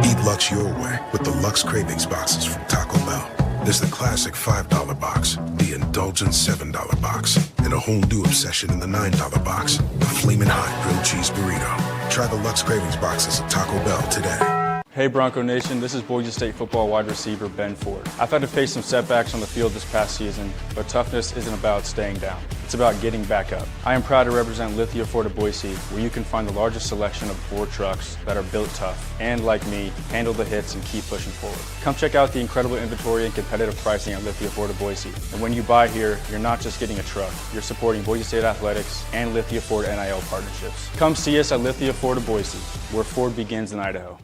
Eat Lux your way with the Lux Cravings boxes from Taco Bell. There's the classic $5 box, the indulgent $7 box, and a whole new obsession in the $9 box, the Flamin' Hot Grilled Cheese Burrito. Try the Lux Cravings boxes at Taco Bell today. Hey Bronco Nation, this is Boise State football wide receiver Ben Ford. I've had to face some setbacks on the field this past season, but toughness isn't about staying down. It's about getting back up. I am proud to represent Lithia Ford of Boise, where you can find the largest selection of Ford trucks that are built tough and, like me, handle the hits and keep pushing forward. Come check out the incredible inventory and competitive pricing at Lithia Ford of Boise. And when you buy here, you're not just getting a truck, you're supporting Boise State athletics and Lithia Ford NIL partnerships. Come see us at Lithia Ford of Boise, where Ford begins in Idaho.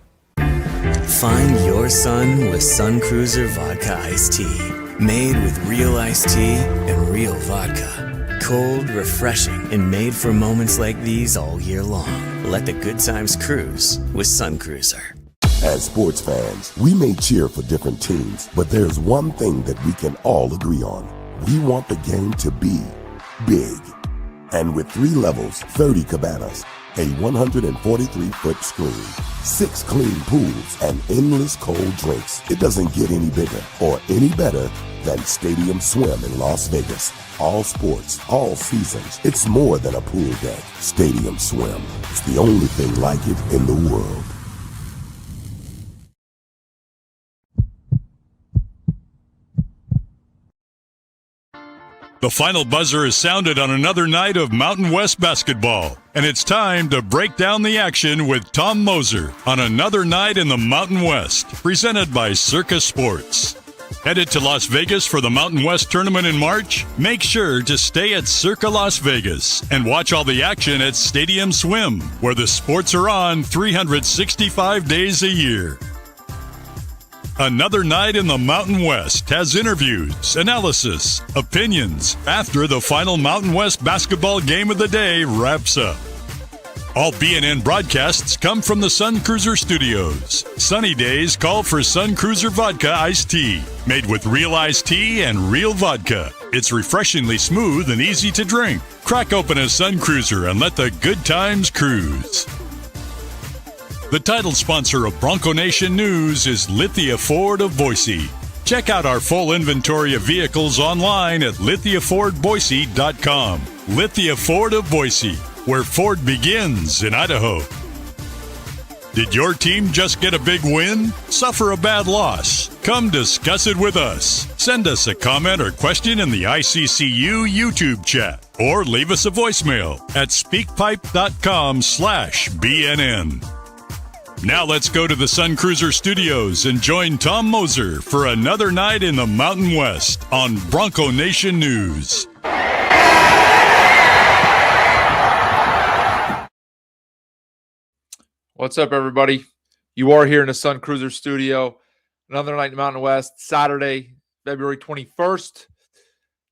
Find your sun with Sun Cruiser Vodka Iced Tea. Made with real iced tea and real vodka. Cold, refreshing, and made for moments like these all year long. Let the good times cruise with Sun Cruiser. As sports fans, we may cheer for different teams, but there's one thing that we can all agree on. We want the game to be big. And with 3 levels, 30 cabanas, a 143-foot screen, 6 clean pools, and endless cold drinks, it doesn't get any bigger or any better than Stadium Swim in Las Vegas. All sports, all seasons. It's more than a pool deck. Stadium Swim. It's the only thing like it in the world. The final buzzer is sounded on another night of Mountain West basketball, and it's time to break down the action with Tom Moser on another night in the Mountain West, presented by Circus Sports. Headed to Las Vegas for the Mountain West tournament in March? Make sure to stay at Circa Las Vegas and watch all the action at Stadium Swim, where the sports are on 365 days a year. Another night in the Mountain West has interviews, analysis, opinions after the final Mountain West basketball game of the day wraps up. All BNN broadcasts come from the Sun Cruiser Studios. Sunny days call for Sun Cruiser Vodka Iced Tea, made with real iced tea and real vodka. It's refreshingly smooth and easy to drink. Crack open a Sun Cruiser and let the good times cruise. The title sponsor of Bronco Nation News is Lithia Ford of Boise. Check out our full inventory of vehicles online at lithiafordboise.com. Lithia Ford of Boise, where Ford begins in Idaho. Did your team just get a big win? Suffer a bad loss? Come discuss it with us. Send us a comment or question in the ICCU YouTube chat, or leave us a voicemail at speakpipe.com/BNN. Now let's go to the Sun Cruiser Studios and join Tom Moser for another night in the Mountain West on Bronco Nation News. What's up, everybody? You are here in the Sun Cruiser Studio. Another night in the Mountain West, Saturday, February 21st.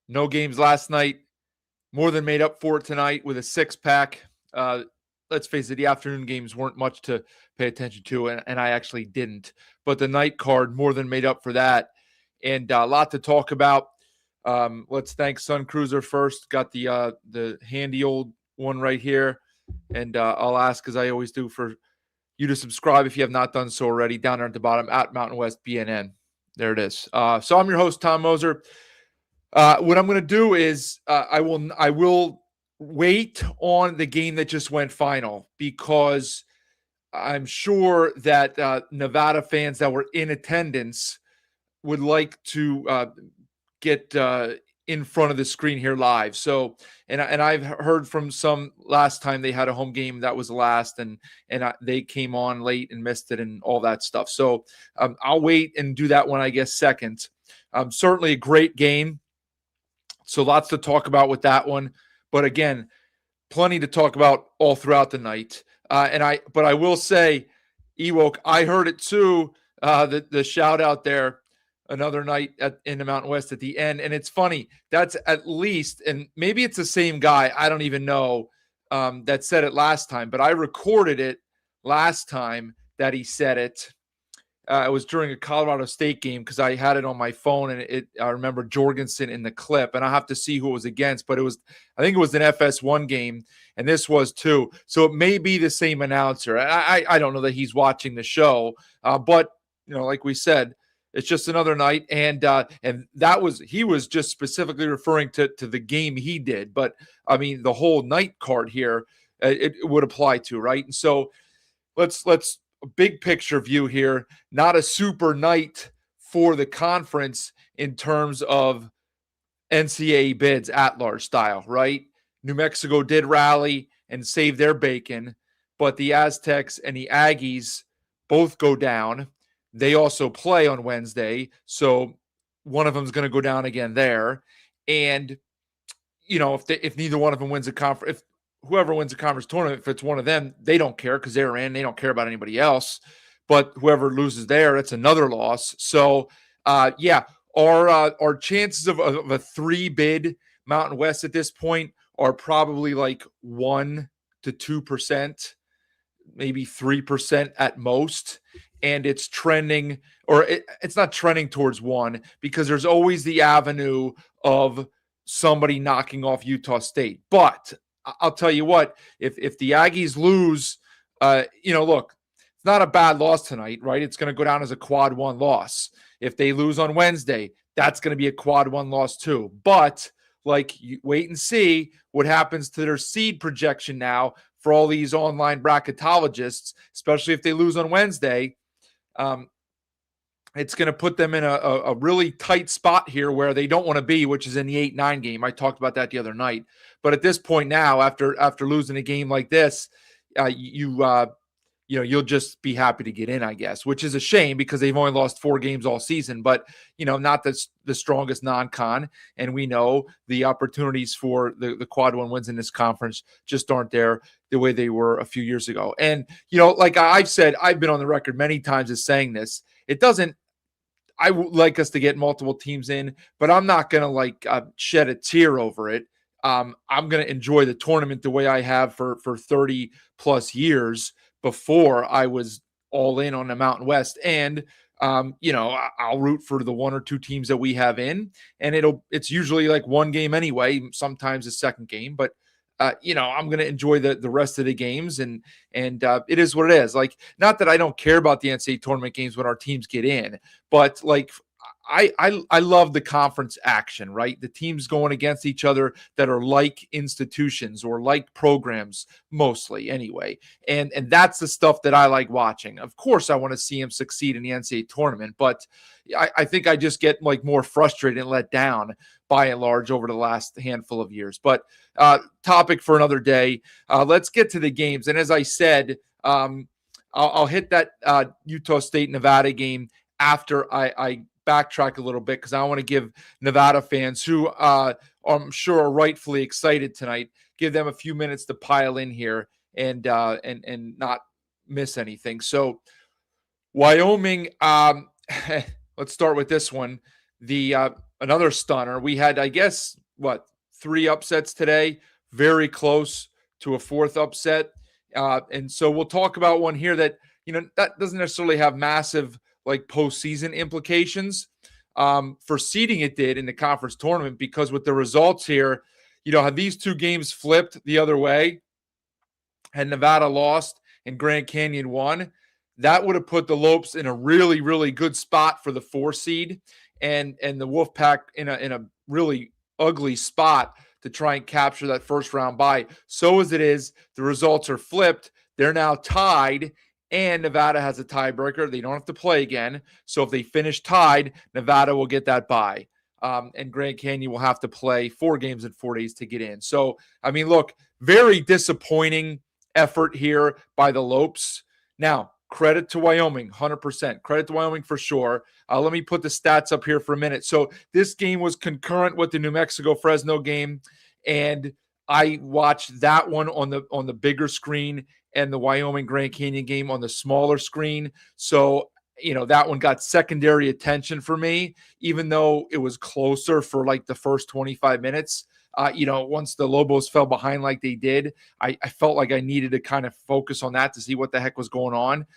No games last night. More than made up for it tonight with a 6-pack. Let's face it, the afternoon games weren't much to pay attention to, and I actually didn't. But the night card more than made up for that. And a lot to talk about. Let's thank Sun Cruiser first. Got the handy old one right here. And I'll ask, as I always do, for you to subscribe if you have not done so already, down there at the bottom, at Mountain West BNN. There it is. So I'm your host, Tom Moser. What I'm going to do is I will wait on the game that just went final, because I'm sure that Nevada fans that were in attendance would like to get in front of the screen here live. So, and I've heard from some last time they had a home game that was last, and they came on late and missed it and all that stuff. So I'll wait and do that when I get second. Certainly a great game. So lots to talk about with that one. But again, plenty to talk about all throughout the night. But I will say, Ewok, I heard it too. The shout out there, another night in the Mountain West at the end. And it's funny, that's at least, and maybe it's the same guy, I don't even know, that said it last time, but I recorded it last time that he said it. It was during a Colorado State game because I had it on my phone, and I remember Jorgensen in the clip, and I have to see who it was against, but I think it was an FS1 game, and this was too. So it may be the same announcer. I don't know that he's watching the show, but like we said, it's just another night, and he was just specifically referring to the game he did, but I mean the whole night card here it would apply to, right? And so let's big picture view here, not a super night for the conference in terms of NCAA bids at large style, right? New Mexico did rally and save their bacon, but the Aztecs and the Aggies both go down. They also play on Wednesday, so one of them is going to go down again there. And, if neither one of them wins a conference, if whoever wins the conference tournament, if it's one of them, they don't care because they're in. They don't care about anybody else. But whoever loses there, it's another loss. So, our chances of a 3-bid Mountain West at this point are probably like 1% to 2%, maybe 3% at most. And it's trending, or it's not trending towards 1 because there's always the avenue of somebody knocking off Utah State. But I'll tell you what, if the Aggies lose, look, it's not a bad loss tonight, right? It's going to go down as a quad 1 loss. If they lose on Wednesday, that's going to be a quad 1 loss too. But you wait and see what happens to their seed projection now for all these online bracketologists, especially if they lose on Wednesday. It's going to put them in a really tight spot here where they don't want to be, which is in the 8-9 game. I talked about that the other night. But at this point now, after losing a game like this, you'll just be happy to get in, I guess, which is a shame because they've only lost 4 games all season, but not the strongest non-con. And we know the opportunities for the quad 1 wins in this conference just aren't there the way they were a few years ago. And, like I've said, I've been on the record many times as saying this, I would like us to get multiple teams in, but I'm not going to shed a tear over it. I'm going to enjoy the tournament the way I have for 30 plus years before I was all in on the Mountain West. And, I'll root for the 1 or 2 teams that we have in, and it's usually like 1 game anyway, sometimes a second game, but I'm going to enjoy the rest of the games, and it is what it is. Not that I don't care about the NCAA tournament games when our teams get in, but I love the conference action, right? The teams going against each other that are like institutions or like programs, mostly anyway. And that's the stuff that I like watching. Of course, I want to see them succeed in the NCAA tournament, but I think I just get more frustrated and let down by and large over the last handful of years. But topic for another day. Let's get to the games. And as I said, I'll hit that Utah State Nevada game after I backtrack a little bit because I want to give Nevada fans who I'm sure are rightfully excited tonight, give them a few minutes to pile in here and not miss anything. So Wyoming, let's start with this one. Another stunner. We had, I guess, 3 upsets today, very close to a 4th upset. And so we'll talk about one here that, that doesn't necessarily have massive postseason implications. For seeding it did in the conference tournament, because with the results here, had these 2 games flipped the other way, had Nevada lost and Grand Canyon won, that would have put the Lopes in a really, really good spot for the 4 seed and the Wolfpack in a really ugly spot to try and capture that first round bye. So as it is, the results are flipped. They're now tied, and Nevada has a tiebreaker. They don't have to play again. So if they finish tied, Nevada will get that bye. And Grand Canyon will have to play 4 games in 4 days to get in. So, I mean, look, very disappointing effort here by the Lopes. Now, credit to Wyoming, 100%. Credit to Wyoming for sure. Let me put the stats up here for a minute. So this game was concurrent with the New Mexico-Fresno game, and I watched that one on the bigger screen and the Wyoming Grand Canyon game on the smaller screen. So, that one got secondary attention for me, even though it was closer for the first 25 minutes. Once the Lobos fell behind like they did, I felt like I needed to kind of focus on that to see what the heck was going on.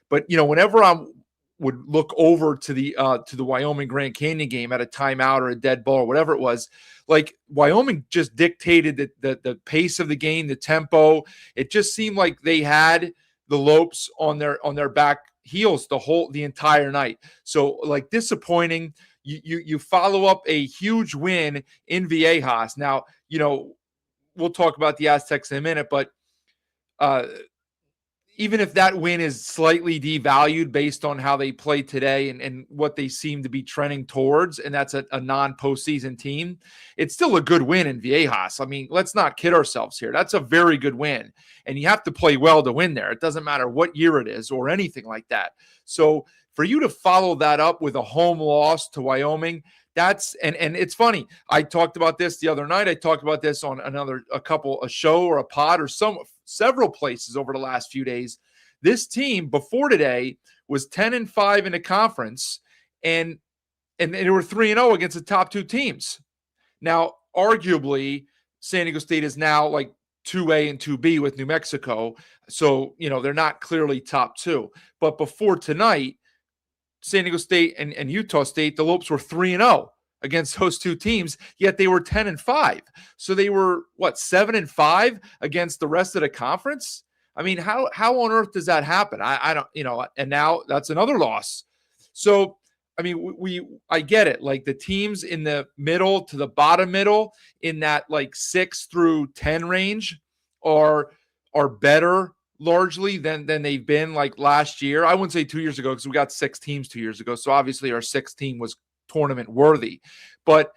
But, whenever I'm would look over to the Wyoming Grand Canyon game at a timeout or a dead ball or whatever it was. Like Wyoming just dictated the pace of the game, the tempo. It just seemed like they had the Lopes on their back heels the entire night. So like disappointing. You follow up a huge win in Viejas. Now, we'll talk about the Aztecs in a minute, but even if that win is slightly devalued based on how they play today and what they seem to be trending towards, and that's a non-postseason team, it's still a good win in Viejas. I mean, let's not kid ourselves here. That's a very good win, and you have to play well to win there. It doesn't matter what year it is or anything like that. So for you to follow that up with a home loss to Wyoming, and it's funny. I talked about this the other night. I talked about this on a show or a pod or several places over the last few days. This team before today was 10-5 in the conference, and they were 3-0 against the top two teams. Now, arguably, San Diego State is now like 2A and 2B with New Mexico. So, they're not clearly top two. But before tonight, San Diego State and Utah State, the Lopes were 3-0 against those two teams, yet they were 10-5. So they were 7-5 against the rest of the conference. I mean, how on earth does that happen? I don't, and now that's another loss. So, I mean, I get it. Like the teams in the middle to the bottom middle in that like 6 through 10 range are better largely than they've been like last year. I wouldn't say 2 years ago because we got 6 teams 2 years ago. So obviously our 6th team was tournament worthy, but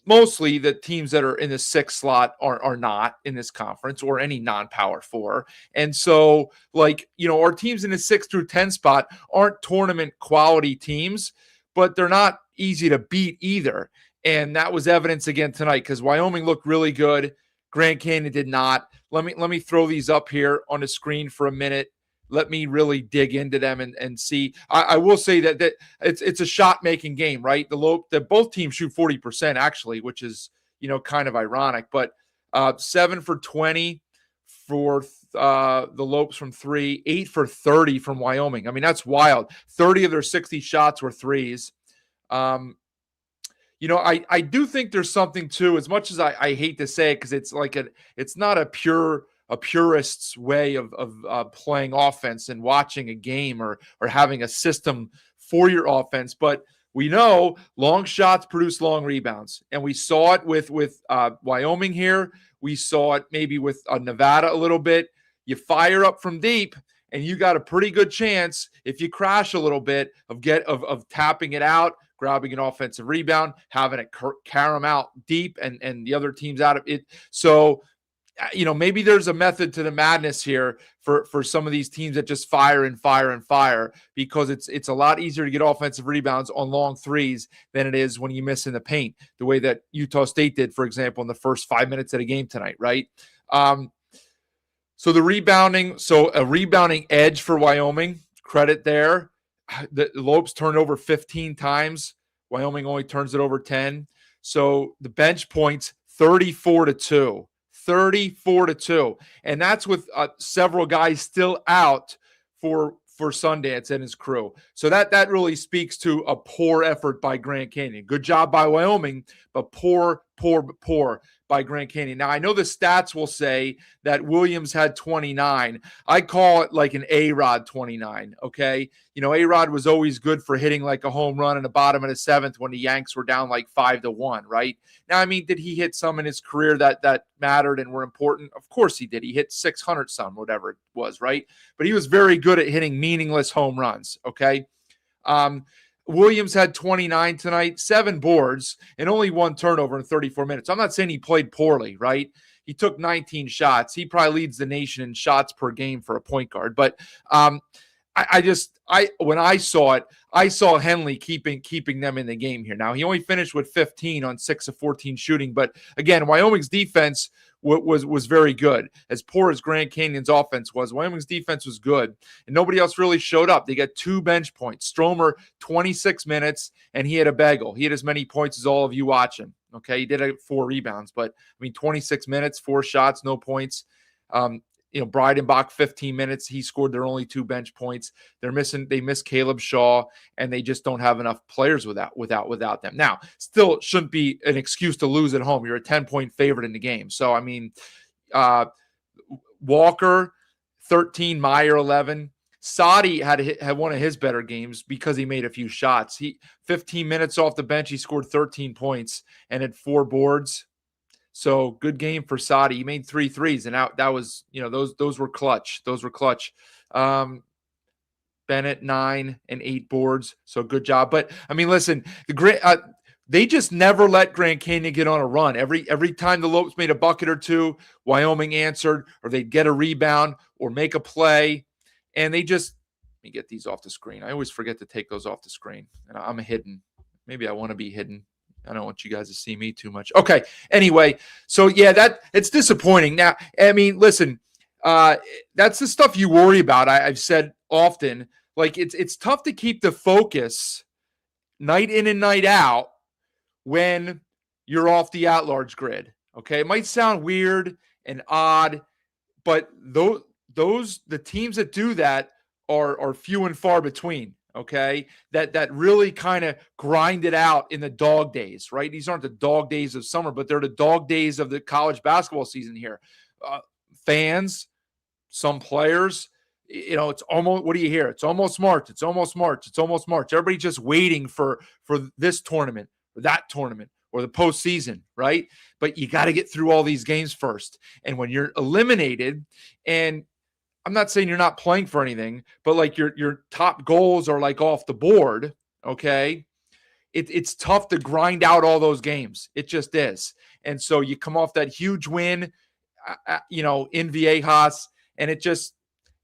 mostly the teams that are in the 6th slot are not in this conference or any non-power 4. And so our teams in the 6 through 10 spot aren't tournament quality teams, but they're not easy to beat either. And that was evidence again tonight because Wyoming looked really good. Grand Canyon did not. Let me throw these up here on the screen for a minute. Let me really dig into them and see. I will say that it's a shot-making game, right? Both teams shoot 40% actually, which is kind of ironic. But 7 for 20 for the Lopes from 3, 8 for 30 from Wyoming. I mean, that's wild. 30 of their 60 shots were threes. I do think there's something too, as much as I hate to say it, because it's not a purist's way of playing offense and watching a game or having a system for your offense. But we know long shots produce long rebounds. And we saw it with Wyoming here. We saw it maybe with Nevada a little bit. You fire up from deep and you got a pretty good chance if you crash a little bit of tapping it out, grabbing an offensive rebound, having it carry them out deep and the other teams out of it. So, maybe there's a method to the madness here for some of these teams that just fire and fire and fire, because it's a lot easier to get offensive rebounds on long threes than it is when you miss in the paint, the way that Utah State did, for example, in the first 5 minutes of the game tonight, right? So a rebounding edge for Wyoming, credit there. The Lopes turned over 15 times. Wyoming only turns it over 10. So the bench points 34-2. 34-2. And that's with several guys still out for Sundance and his crew. So that really speaks to a poor effort by Grand Canyon. Good job by Wyoming, but poor by Grand Canyon. Now, I know the stats will say that Williams had 29. I call it like an A-Rod 29, okay? A-Rod was always good for hitting like a home run in the bottom of the 7th when the Yanks were down like 5-1, right? Now, I mean, did he hit some in his career that mattered and were important? Of course he did. He hit 600 some, whatever it was, right? But he was very good at hitting meaningless home runs, okay? Williams had 29 tonight, 7 boards, and only 1 turnover in 34 minutes. I'm not saying he played poorly, right? He took 19 shots. He probably leads the nation in shots per game for a point guard. But when I saw it, I saw Henley keeping them in the game here. Now, he only finished with 15 on 6 of 14 shooting. But again, Wyoming's defense was very good. As poor as Grand Canyon's offense was, Wyoming's defense was good, and nobody else really showed up. They got 2 bench points. Stromer, 26 minutes, and he had a bagel. He had as many points as all of you watching. Okay, he did have 4 rebounds, but 26 minutes, 4 shots, no points. Breidenbach 15 minutes. He scored their only 2 bench points. They miss Caleb Shaw, and they just don't have enough players without them. Now, still shouldn't be an excuse to lose at home. You're a 10-point favorite in the game. So, I mean, Walker, 13, Meyer, 11. Sadi had one of his better games because he made a few shots. He 15 minutes off the bench, he scored 13 points and had 4 boards. So good game for Sadi. He made 3 threes, and that was, those were clutch. Those were clutch. Bennett 9 and 8 boards. So good job. But I mean, listen, they just never let Grand Canyon get on a run. Every time the Lobos made a bucket or two, Wyoming answered, or they'd get a rebound or make a play. And they just, let me get these off the screen. I always forget to take those off the screen. And I'm hidden. Maybe I want to be hidden. I don't want you guys to see me too much. Okay. Anyway, so yeah, it's disappointing. Now, I mean, listen, that's the stuff you worry about. I've said often, like it's tough to keep the focus night in and night out when you're off the at-large grid. Okay. It might sound weird and odd, but the teams that do that are few and far between. Okay, that really kind of grind it out in the dog days, right? These aren't the dog days of summer, but they're the dog days of the college basketball season here. Fans, some players, it's almost, what do you hear? It's almost March. It's almost March. It's almost March. Everybody's just waiting for this tournament or that tournament or the postseason, right? But you got to get through all these games first. And when you're eliminated, and I'm not saying you're not playing for anything, but like your top goals are like off the board, okay? It's tough to grind out all those games. It just is. And so you come off that huge win, in Viejas, and it just,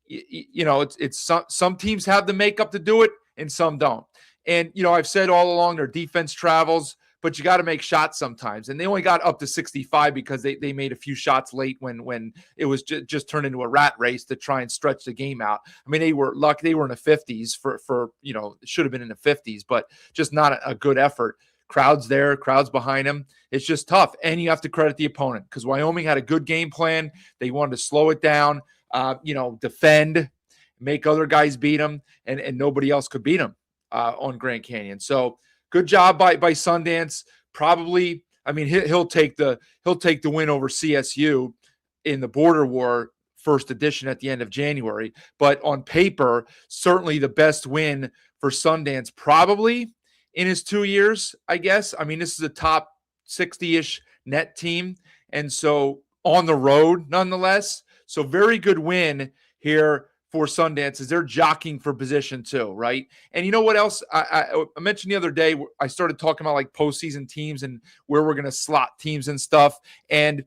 it's some teams have the makeup to do it and some don't. And, I've said all along their defense travels, but you got to make shots sometimes. And they only got up to 65 because they made a few shots late when it was just turned into a rat race to try and stretch the game out. I mean, they were lucky. They were in the 50s for it should have been in the 50s, but just not a good effort. Crowds there, crowds behind them. It's just tough. And you have to credit the opponent because Wyoming had a good game plan. They wanted to slow it down, defend, make other guys beat them, and nobody else could beat them on Grand Canyon. So, good job by Sundance. Probably, I mean, he'll take the win over CSU in the Border War first edition at the end of January. But on paper, certainly the best win for Sundance, probably in his 2 years, I guess. I mean, this is a top 60-ish net team, and so on the road, nonetheless. So very good win here for Sundance as they're jockeying for position too, right? And you know what else? I mentioned the other day, I started talking about like postseason teams and where we're going to slot teams and stuff. And,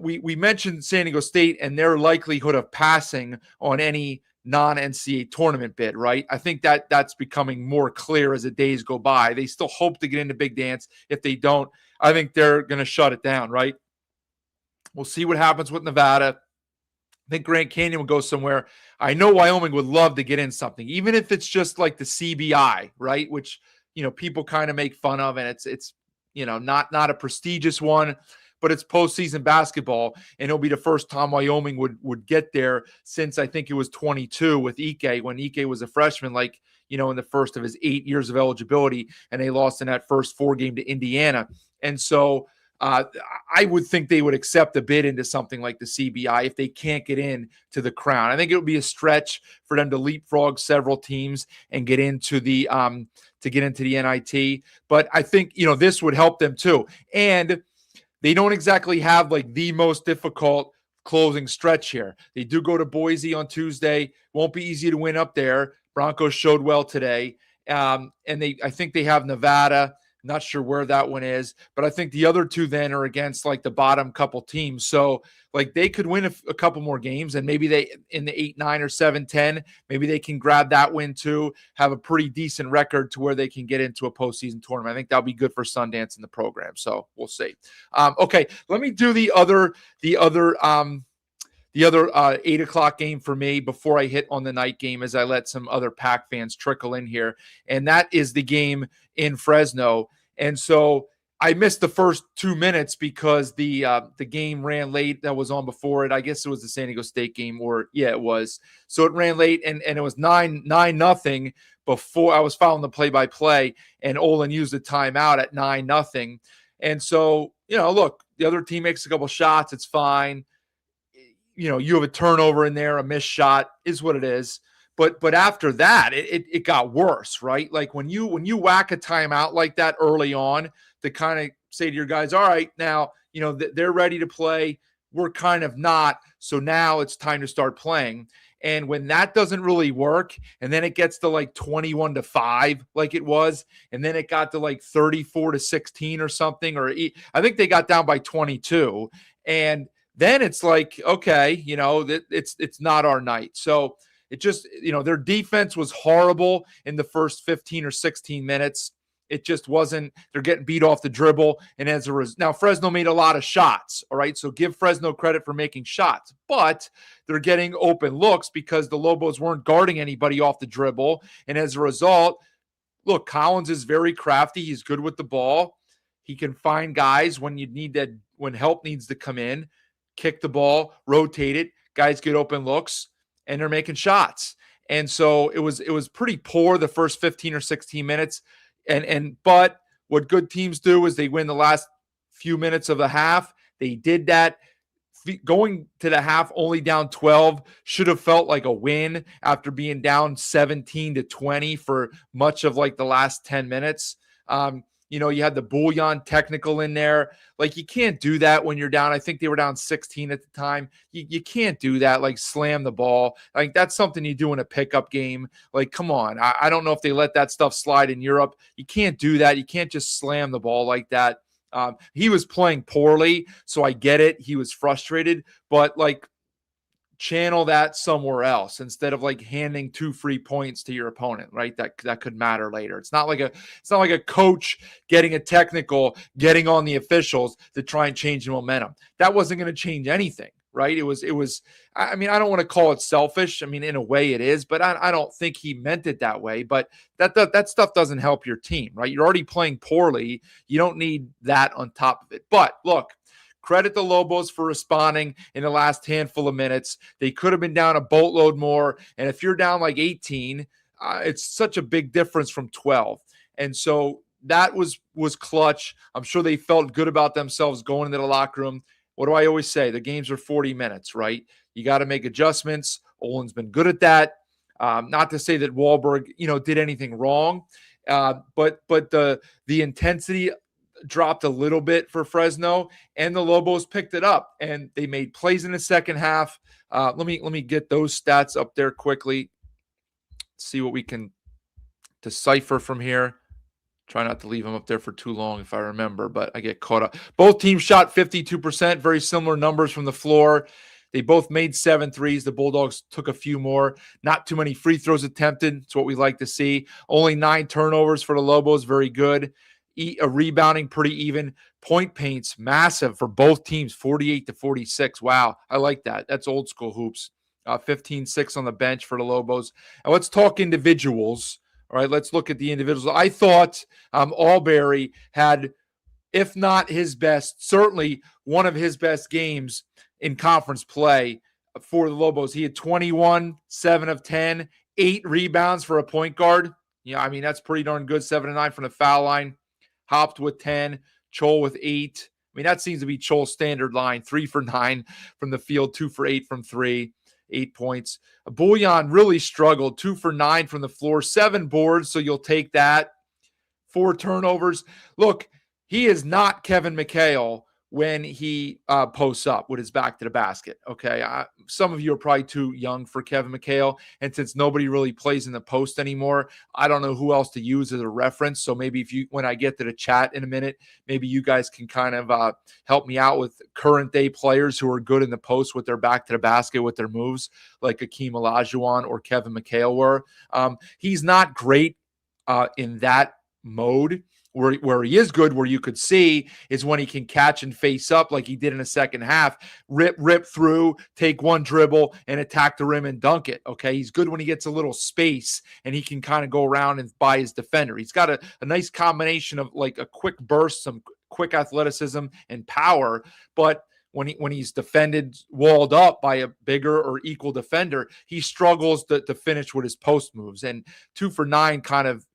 we mentioned San Diego State and their likelihood of passing on any non-NCAA tournament bid, right? I think that's becoming more clear as the days go by. They still hope to get into Big Dance. If they don't, I think they're going to shut it down, right? We'll see what happens with Nevada. I think Grand Canyon will go somewhere. I know Wyoming would love to get in something, even if it's just like the CBI, right? Which, people kind of make fun of, and it's not a prestigious one, but it's postseason basketball, and it'll be the first time Wyoming would get there since I think it was 22 with Ike, when Ike was a freshman, in the first of his 8 years of eligibility, and they lost in that first 4 game to Indiana. And so I would think they would accept a bid into something like the CBI if they can't get in to the Crown. I think it would be a stretch for them to leapfrog several teams and get into the NIT. But I think this would help them too. And they don't exactly have like the most difficult closing stretch here. They do go to Boise on Tuesday. Won't be easy to win up there. Broncos showed well today, and I think they have Nevada. Not sure where that one is, but I think the other two then are against like the bottom couple teams. So like they could win a couple more games, and maybe they in the 8-9 or 7-10, maybe they can grab that win too, have a pretty decent record to where they can get into a postseason tournament. I think that'll be good for Sundance in the program. So we'll see. Okay, let me do the other 8 o'clock game for me before I hit on the night game, as I let some other Pac fans trickle in here. And that is the game in Fresno. And so I missed the first 2 minutes because the game ran late that was on before it. I guess it was the San Diego State game, or yeah, it was. So it ran late, and it was 9-0 before I was following the play-by-play, and Olin used the timeout at 9-0. And so, look, the other team makes a couple shots. It's fine. You have a turnover in there, a missed shot is what it is. But after that, it got worse, right? Like when you whack a timeout like that early on to kind of say to your guys, all right, now, they're ready to play. We're kind of not. So now it's time to start playing. And when that doesn't really work, and then it gets to like 21-5, like it was, and then it got to like 34-16 or something, or I think they got down by 22. And then it's like, okay, it's not our night. So it just, their defense was horrible in the first 15 or 16 minutes. It just wasn't. They're getting beat off the dribble. And as a result, now Fresno made a lot of shots. All right. So give Fresno credit for making shots, but they're getting open looks because the Lobos weren't guarding anybody off the dribble. And as a result, look, Collins is very crafty. He's good with the ball. He can find guys when you need that, when help needs to come in, kick the ball, rotate it. Guys get open looks, and they're making shots. And so it was pretty poor the first 15 or 16 minutes. But what good teams do is they win the last few minutes of the half. They did that. Going to the half only down 12 should have felt like a win after being down 17-20 for much of like the last 10 minutes. You had the Bouillon technical in there. Like, you can't do that when you're down. I think they were down 16 at the time. You can't do that, like slam the ball. Like, that's something you do in a pickup game. Like, come on. I don't know if they let that stuff slide in Europe. You can't do that. You can't just slam the ball like that. He was playing poorly, so I get it. He was frustrated, but like, channel that somewhere else instead of like handing 2 free points to your opponent, right? That could matter later. It's not like a coach getting a technical, getting on the officials to try and change the momentum. That wasn't going to change anything, right? It was, I mean, I don't want to call it selfish. I mean, in a way it is, but I don't think he meant it that way. But that stuff doesn't help your team, right? You're already playing poorly. You don't need that on top of it. But look, credit the Lobos for responding in the last handful of minutes. They could have been down a boatload more. And if you're down like 18, it's such a big difference from 12. And so that was clutch. I'm sure they felt good about themselves going into the locker room. What do I always say? The games are 40 minutes, right? You got to make adjustments. Olin's been good at that. Not to say that Wahlberg, did anything wrong, but the intensity dropped a little bit for Fresno, and the Lobos picked it up, and they made plays in the second half. Let me get those stats up there quickly. See what we can decipher from here. Try not to leave them up there for too long if I remember, but I get caught up. Both teams shot 52%, very similar numbers from the floor. They both made 7 threes. The Bulldogs took a few more. Not too many free throws attempted. It's what we like to see. Only 9 turnovers for the Lobos. Very good. Rebounding pretty even. Point paints massive for both teams, 48-46. Wow, I like that. That's old school hoops. 15-6 on the bench for the Lobos. And let's talk individuals. All right, let's look at the individuals. I thought Alberry had, if not his best, certainly one of his best games in conference play for the Lobos. He had 21, 7 of 10, 8 rebounds for a point guard. Yeah, I mean, that's pretty darn good. 7 of 9 from the foul line. Hopped with 10, Chol with 8. I mean, that seems to be Chol's standard line. 3 for 9 from the field, 2 for 8 from 3, 8 points. Bouillon really struggled, 2 for 9 from the floor, 7 boards, so you'll take that. 4 turnovers. Look, he is not Kevin McHale when he posts up with his back to the basket, okay? Some of you are probably too young for Kevin McHale, and since nobody really plays in the post anymore, I don't know who else to use as a reference. So maybe when I get to the chat in a minute, maybe you guys can kind of help me out with current day players who are good in the post with their back to the basket with their moves, like Akeem Olajuwon or Kevin McHale were. He's not great in that mode. Where he is good, where you could see, is when he can catch and face up like he did in the second half, rip through, take one dribble, and attack the rim and dunk it, okay? He's good when he gets a little space and he can kind of go around and by his defender. He's got a nice combination of like a quick burst, some quick athleticism and power, but when he's defended, walled up by a bigger or equal defender, he struggles to finish with his post moves. And 2 for 9 kind of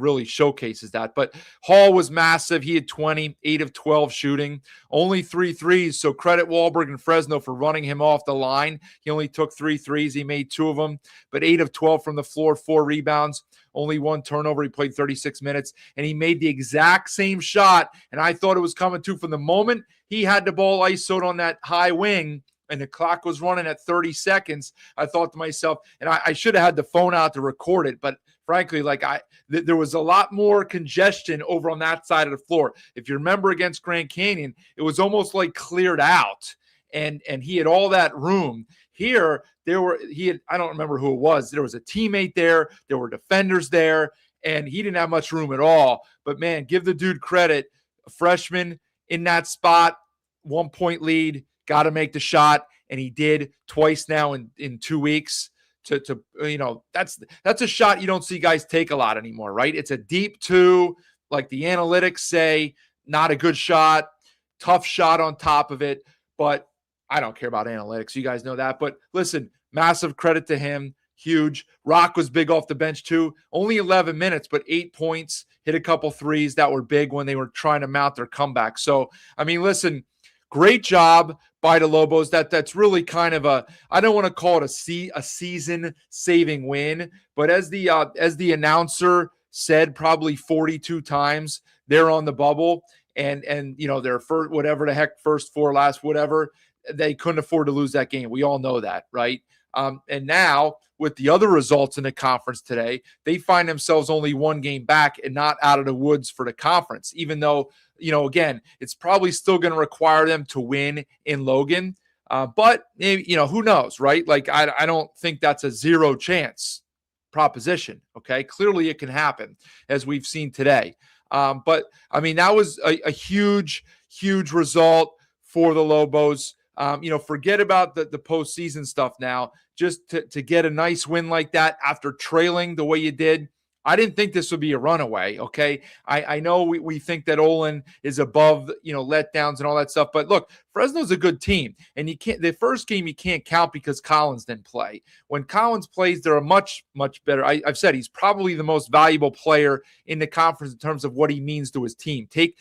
really showcases that. But Hall was massive. He had 20, 8 of 12 shooting, only 3 threes. So credit Wahlberg and Fresno for running him off the line. He only took 3 threes. He made 2 of them, but 8 of 12 from the floor, 4 rebounds, only 1 turnover. He played 36 minutes, and he made the exact same shot. And I thought it was coming too. From the moment he had the ball isoed on that high wing, and the clock was running at 30 seconds, I thought to myself, and I should have had the phone out to record it, but frankly, there was a lot more congestion over on that side of the floor. If you remember against Grand Canyon, it was almost like cleared out, and he had all that room. Here, I don't remember who it was. There was a teammate there. There were defenders there, and he didn't have much room at all. But man, give the dude credit. A freshman in that spot, 1-point lead, got to make the shot, and he did twice now in 2 weeks. That's a shot you don't see guys take a lot anymore, right? It's a deep 2, like the analytics say, not a good shot, tough shot on top of it, but I don't care about analytics. You guys know that. But listen, massive credit to him. Huge. Rock was big off the bench too. Only 11 minutes, but 8 points, hit a couple threes that were big when they were trying to mount their comeback. So, I mean, listen, great job by the Lobos. That's really kind of I don't want to call it a season-saving win, but as the announcer said probably 42 times, they're on the bubble, and they're first, whatever the heck, first 4, last whatever. They couldn't afford to lose that game. We all know that, right? And now with the other results in the conference today, they find themselves only 1 game back and not out of the woods for the conference, even though, again, it's probably still going to require them to win in Logan. But maybe, who knows, right? Like, I don't think that's a 0 chance proposition. Okay. Clearly it can happen, as we've seen today. But I mean, that was a huge, huge result for the Lobos. Forget about the postseason stuff now. Just to get a nice win like that after trailing the way you did. I didn't think this would be a runaway, okay? I know we think that Olin is above, letdowns and all that stuff. But look, Fresno's a good team. And the first game you can't count because Collins didn't play. When Collins plays, they're a much, much better. I've said he's probably the most valuable player in the conference in terms of what he means to his team. Take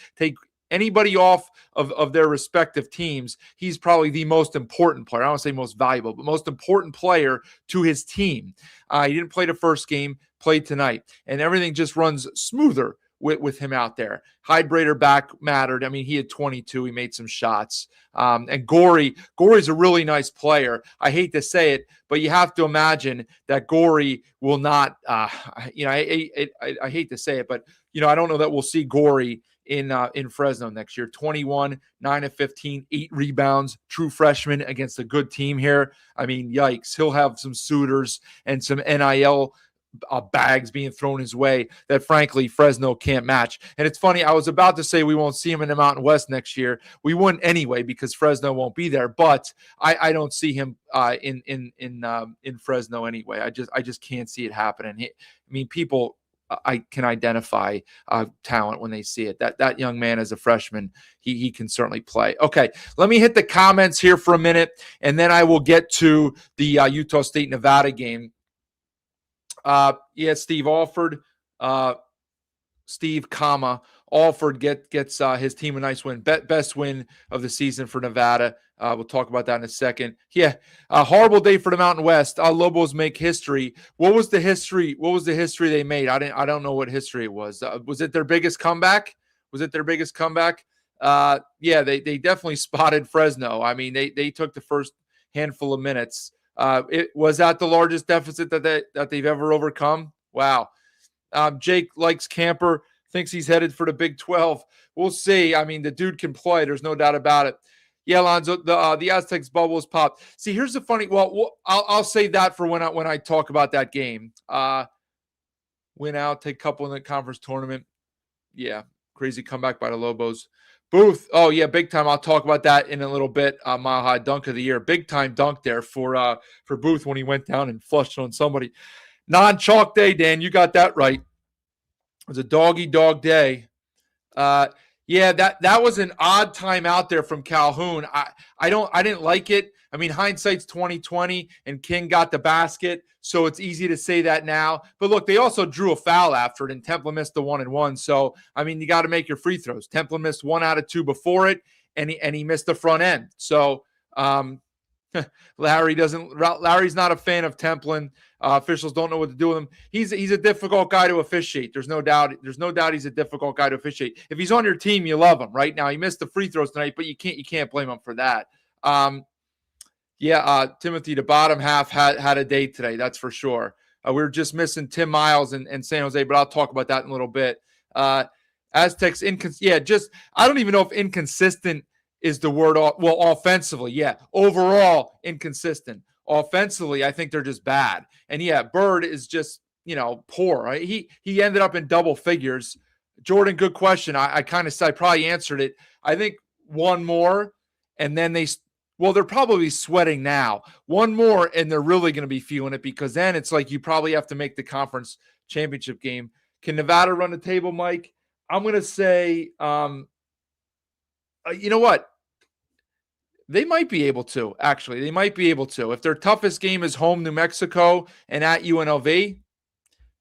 anybody off of their respective teams, he's probably the most important player. I don't want to say most valuable, but most important player to his team. He didn't play the first game, played tonight, and everything just runs smoother with him out there. Hydrator back mattered. I mean, he had 22. He made some shots. And Gory's a really nice player. I hate to say it, but you have to imagine that Gory will not, I hate to say it, but, I don't know that we'll see Gory in Fresno next year. 21, 9 of 15, 8 rebounds, true freshman against a good team here. I mean, yikes. He'll have some suitors and some NIL bags being thrown his way that, frankly, Fresno can't match. And it's funny, I was about to say we won't see him in the Mountain West next year. We wouldn't anyway because Fresno won't be there, but I don't see him in Fresno anyway. I just can't see it happening. People I can identify talent when they see it. That young man as a freshman, he can certainly play. Okay, let me hit the comments here for a minute, and then I will get to the Utah State-Nevada game. Steve Alford, Alford gets his team a nice win. Best win of the season for Nevada. We'll talk about that in a second. Yeah, a horrible day for the Mountain West. Lobos make history. What was the history they made? I don't know what history it was. Was it their biggest comeback? Yeah, they definitely spotted Fresno. I mean, they took the first handful of minutes. It was that the largest deficit that they've ever overcome. Wow. Jake likes Camper, thinks he's headed for the Big 12. We'll see. I mean, the dude can play. There's no doubt about it. Yeah, Alonzo, the Aztecs bubble is popped. See, here's the funny. Well, I'll say that for when I talk about that game. Win out, take a couple in the conference tournament. Yeah, crazy comeback by the Lobos. Booth, oh yeah, big time. I'll talk about that in a little bit. Mile high dunk of the year, big time dunk there for Booth when he went down and flushed on somebody. Non-chalk day, Dan, you got that right. It was a dog day. Yeah, that was an odd time out there from Calhoun. I didn't like it. I mean, hindsight's 2020, and King got the basket, so it's easy to say that now. But look, they also drew a foul after it, and Templin missed the 1-and-1. So I mean, you got to make your free throws. Templin missed 1 out of 2 before it, and he missed the front end. So Larry's not a fan of Templin. Officials don't know what to do with him. He's a difficult guy to officiate. There's no doubt he's a difficult guy to officiate. If he's on your team, you love him. Right now, he missed the free throws tonight, but you can't blame him for that. Timothy, the bottom half had a day today. That's for sure. We were just missing Tim Miles and San Jose, but I'll talk about that in a little bit. Aztecs I don't even know if inconsistent is the word. Well, offensively, yeah. Overall, inconsistent. Offensively, I think they're just bad. And yeah, Bird is just, poor. Right? He ended up in double figures. Jordan, good question. I probably answered it. I think one more, and then they're probably sweating now. One more, and they're really going to be feeling it, because then it's like you probably have to make the conference championship game. Can Nevada run the table, Mike? I'm going to say, you know what? They might be able to, actually. They might be able to. If their toughest game is home New Mexico and at UNLV,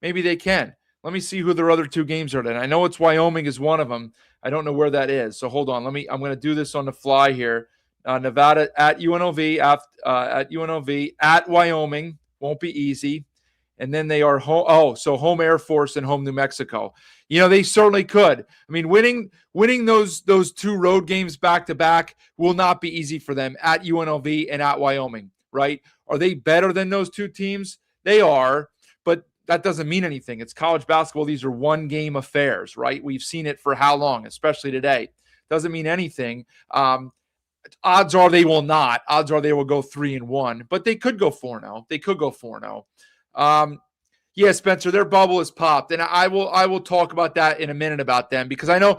maybe they can. Let me see who their other 2 games are then. I know it's Wyoming is one of them. I don't know where that is. So hold on. I'm going to do this on the fly here. Nevada at UNLV, at Wyoming. Won't be easy. And then they are home Air Force and home New Mexico. They certainly could. I mean, winning those 2 road games back to back will not be easy for them at UNLV and at Wyoming, right? Are they better than those 2 teams? They are, but that doesn't mean anything. It's college basketball. These are 1-game affairs, right? We've seen it for how long, especially today. Doesn't mean anything. Odds are they will not. Odds are they will go 3-1, but they could go 4-0. They could go 4-0. Yeah, Spencer, their bubble is popped, and I will talk about that in a minute about them, because I know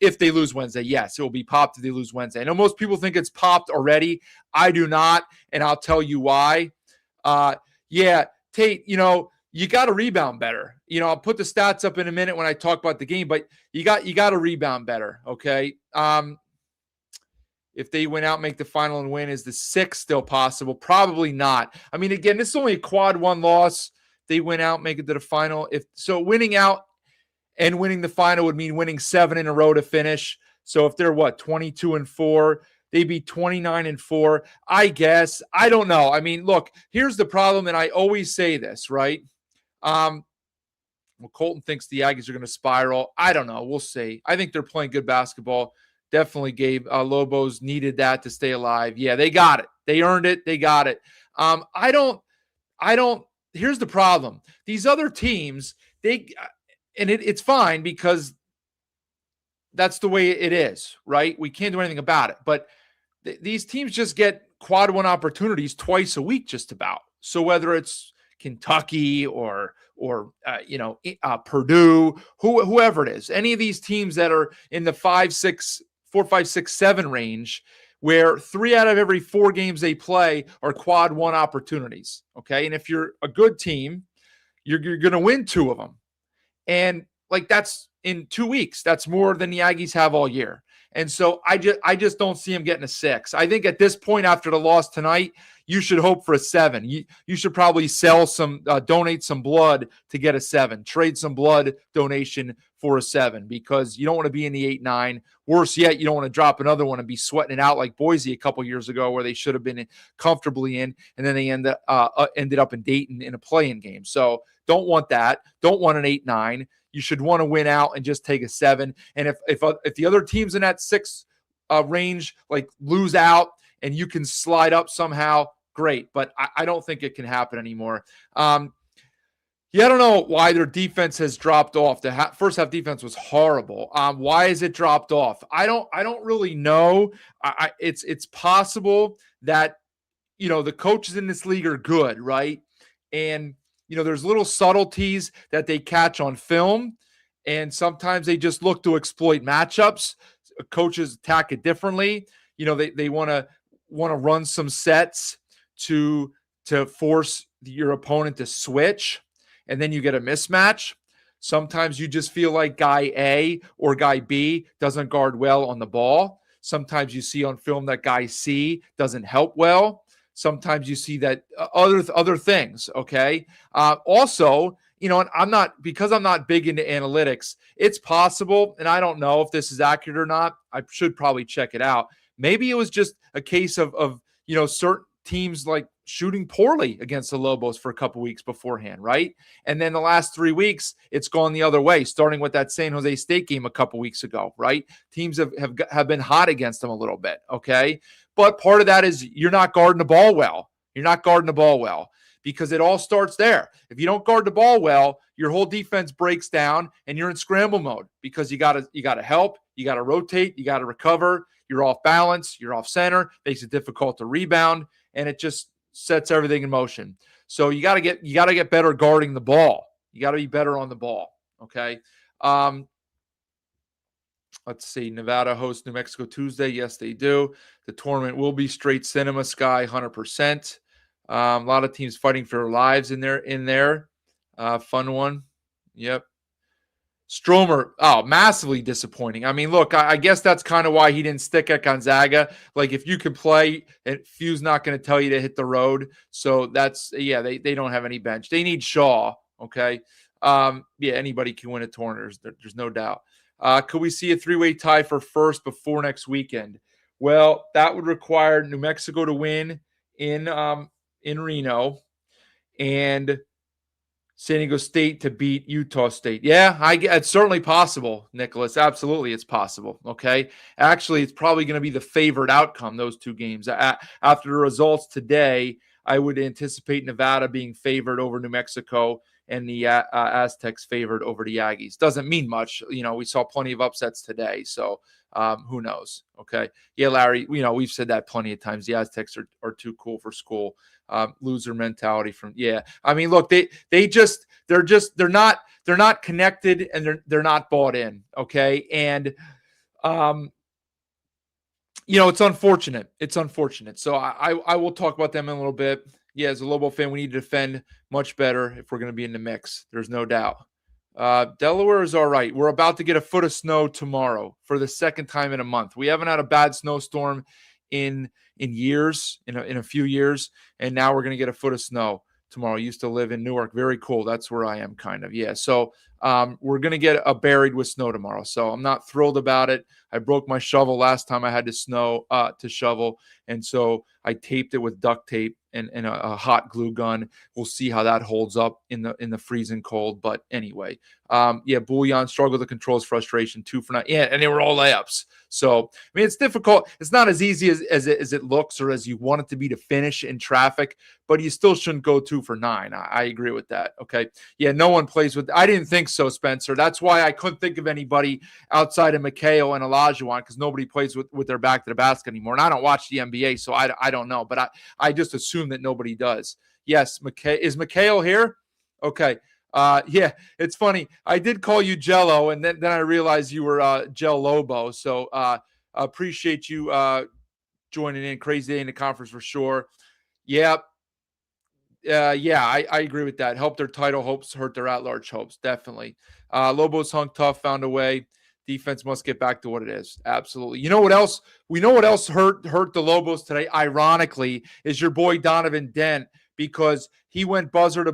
if they lose Wednesday, yes, it will be popped if they lose Wednesday. I know most people think it's popped already. I do not, and I'll tell you why. Tate, you got to rebound better. I'll put the stats up in a minute when I talk about the game, but you got to rebound better, okay? If they win out, make the final and win, is the 6th still possible? Probably not. I mean, again, this is only a quad 1 loss. They win out, make it to the final. Winning out and winning the final would mean winning 7 in a row to finish. So if they're 22-4, they'd be 29-4. I guess. I don't know. I mean, look, here's the problem, and I always say this, right? Colton thinks the Aggies are going to spiral. I don't know. We'll see. I think they're playing good basketball. Definitely gave Lobos needed that to stay alive. Yeah, they got it. They earned it. They got it. I don't. Here's the problem. These other teams, it's fine, because that's the way it is, right? We can't do anything about it. But these teams just get quad 1 opportunities twice a week, just about. So whether it's Kentucky or Purdue, whoever it is, any of these teams that are in the 4, 5, 6, 7 range, where 3 out of every 4 games they play are quad 1 opportunities. Okay. And if you're a good team, you're going to win 2 of them. And that's in 2 weeks. That's more than the Aggies have all year. And so I just don't see him getting a 6. I think at this point, after the loss tonight, you should hope for a 7. You should probably sell some, donate some blood to get a 7. Trade some blood donation for a 7, because you don't want to be in the 8-9. Worse yet, you don't want to drop another one and be sweating it out like Boise a couple years ago, where they should have been comfortably in, and then they ended up in Dayton in a play-in game. So don't want that. Don't want an 8-9. You should want to win out and just take a 7. And if the other teams in that 6 range lose out and you can slide up somehow, great. But I don't think it can happen anymore. I don't know why their defense has dropped off. The first half defense was horrible. Why has it dropped off? I don't really know. It's possible that the coaches in this league are good, right? And there's little subtleties that they catch on film, and sometimes they just look to exploit matchups. Coaches attack it differently. They want to run some sets to force your opponent to switch, and then you get a mismatch. Sometimes you just feel like guy A or guy B doesn't guard well on the ball. Sometimes you see on film that guy C doesn't help well. Sometimes you see that other things. Okay. Also, and I'm not big into analytics. It's possible, and I don't know if this is accurate or not. I should probably check it out. Maybe it was just a case of certain teams like shooting poorly against the Lobos for a couple weeks beforehand, right? And then the last 3 weeks, it's gone the other way, starting with that San Jose State game a couple weeks ago, right? Teams have been hot against them a little bit, okay? But part of that is you're not guarding the ball well. You're not guarding the ball well because it all starts there. If you don't guard the ball well, your whole defense breaks down and you're in scramble mode because you got to help, you got to rotate, you got to recover. You're off balance, you're off center, makes it difficult to rebound, and it just sets everything in motion. So you got to get better guarding the ball. You got to be better on the ball. Okay. Let's see. Nevada hosts New Mexico Tuesday. Yes, they do. The tournament will be straight cinema, Sky, 100%. A lot of teams fighting for their lives in there. Fun one. Yep. Stromer, massively disappointing. I mean, look, I guess that's kind of why he didn't stick at Gonzaga. Like, if you can play, Few's not going to tell you to hit the road. So they don't have any bench. They need Shaw, okay? Anybody can win a tournament. There's no doubt. Could we see a three-way tie for first before next weekend? Well, that would require New Mexico to win in Reno and San Diego State to beat Utah State. Yeah, it's certainly possible, Nicholas. Absolutely, it's possible. Okay. Actually, it's probably going to be the favored outcome, those two games. After the results today, I would anticipate Nevada being favored over New Mexico and the Aztecs favored over the Aggies. Doesn't mean much. We saw plenty of upsets today. So who knows? Okay. Yeah, Larry, we've said that plenty of times. The Aztecs are too cool for school. Loser mentality I mean, look, they're not connected and they're not bought in. Okay. And, it's unfortunate. It's unfortunate. So I will talk about them in a little bit. Yeah. As a Lobo fan, we need to defend much better if we're going to be in the mix. There's no doubt. Delaware is all right. We're about to get a foot of snow tomorrow for the second time in a month. We haven't had a bad snowstorm in years, in a few years, and now we're going to get a foot of snow tomorrow. I used to live in Newark. Very cool. That's where I am, kind of. Yeah. So we're going to get buried with snow tomorrow. So I'm not thrilled about it. I broke my shovel last time I had to shovel, and so I taped it with duct tape and a hot glue gun. We'll see how that holds up in the freezing cold. But anyway, Bouillon struggled to control his frustration 2 for 9. Yeah, and they were all layups. So I mean, it's difficult. It's not as easy as it looks or as you want it to be to finish in traffic, but you still shouldn't go 2 for 9. I agree with that. Okay. Yeah, no one plays with. I didn't think so, Spencer. That's why I couldn't think of anybody outside of Mikhail and Olajuwon, because nobody plays with their back to the basket anymore. And I don't watch the NBA, so I don't know. But I just assume that nobody does. Yes, is Mikhail here? Okay. Yeah, it's funny. I did call you Jello, and then I realized you were Gel Lobo. So appreciate you joining in. Crazy day in the conference for sure. Yeah. I agree with that. Help their title hopes, hurt their at-large hopes. Definitely. Lobos hung tough, found a way. Defense must get back to what it is. Absolutely. You know what else? We know what else hurt the Lobos today, ironically, is your boy Donovan Dent, because he went buzzer to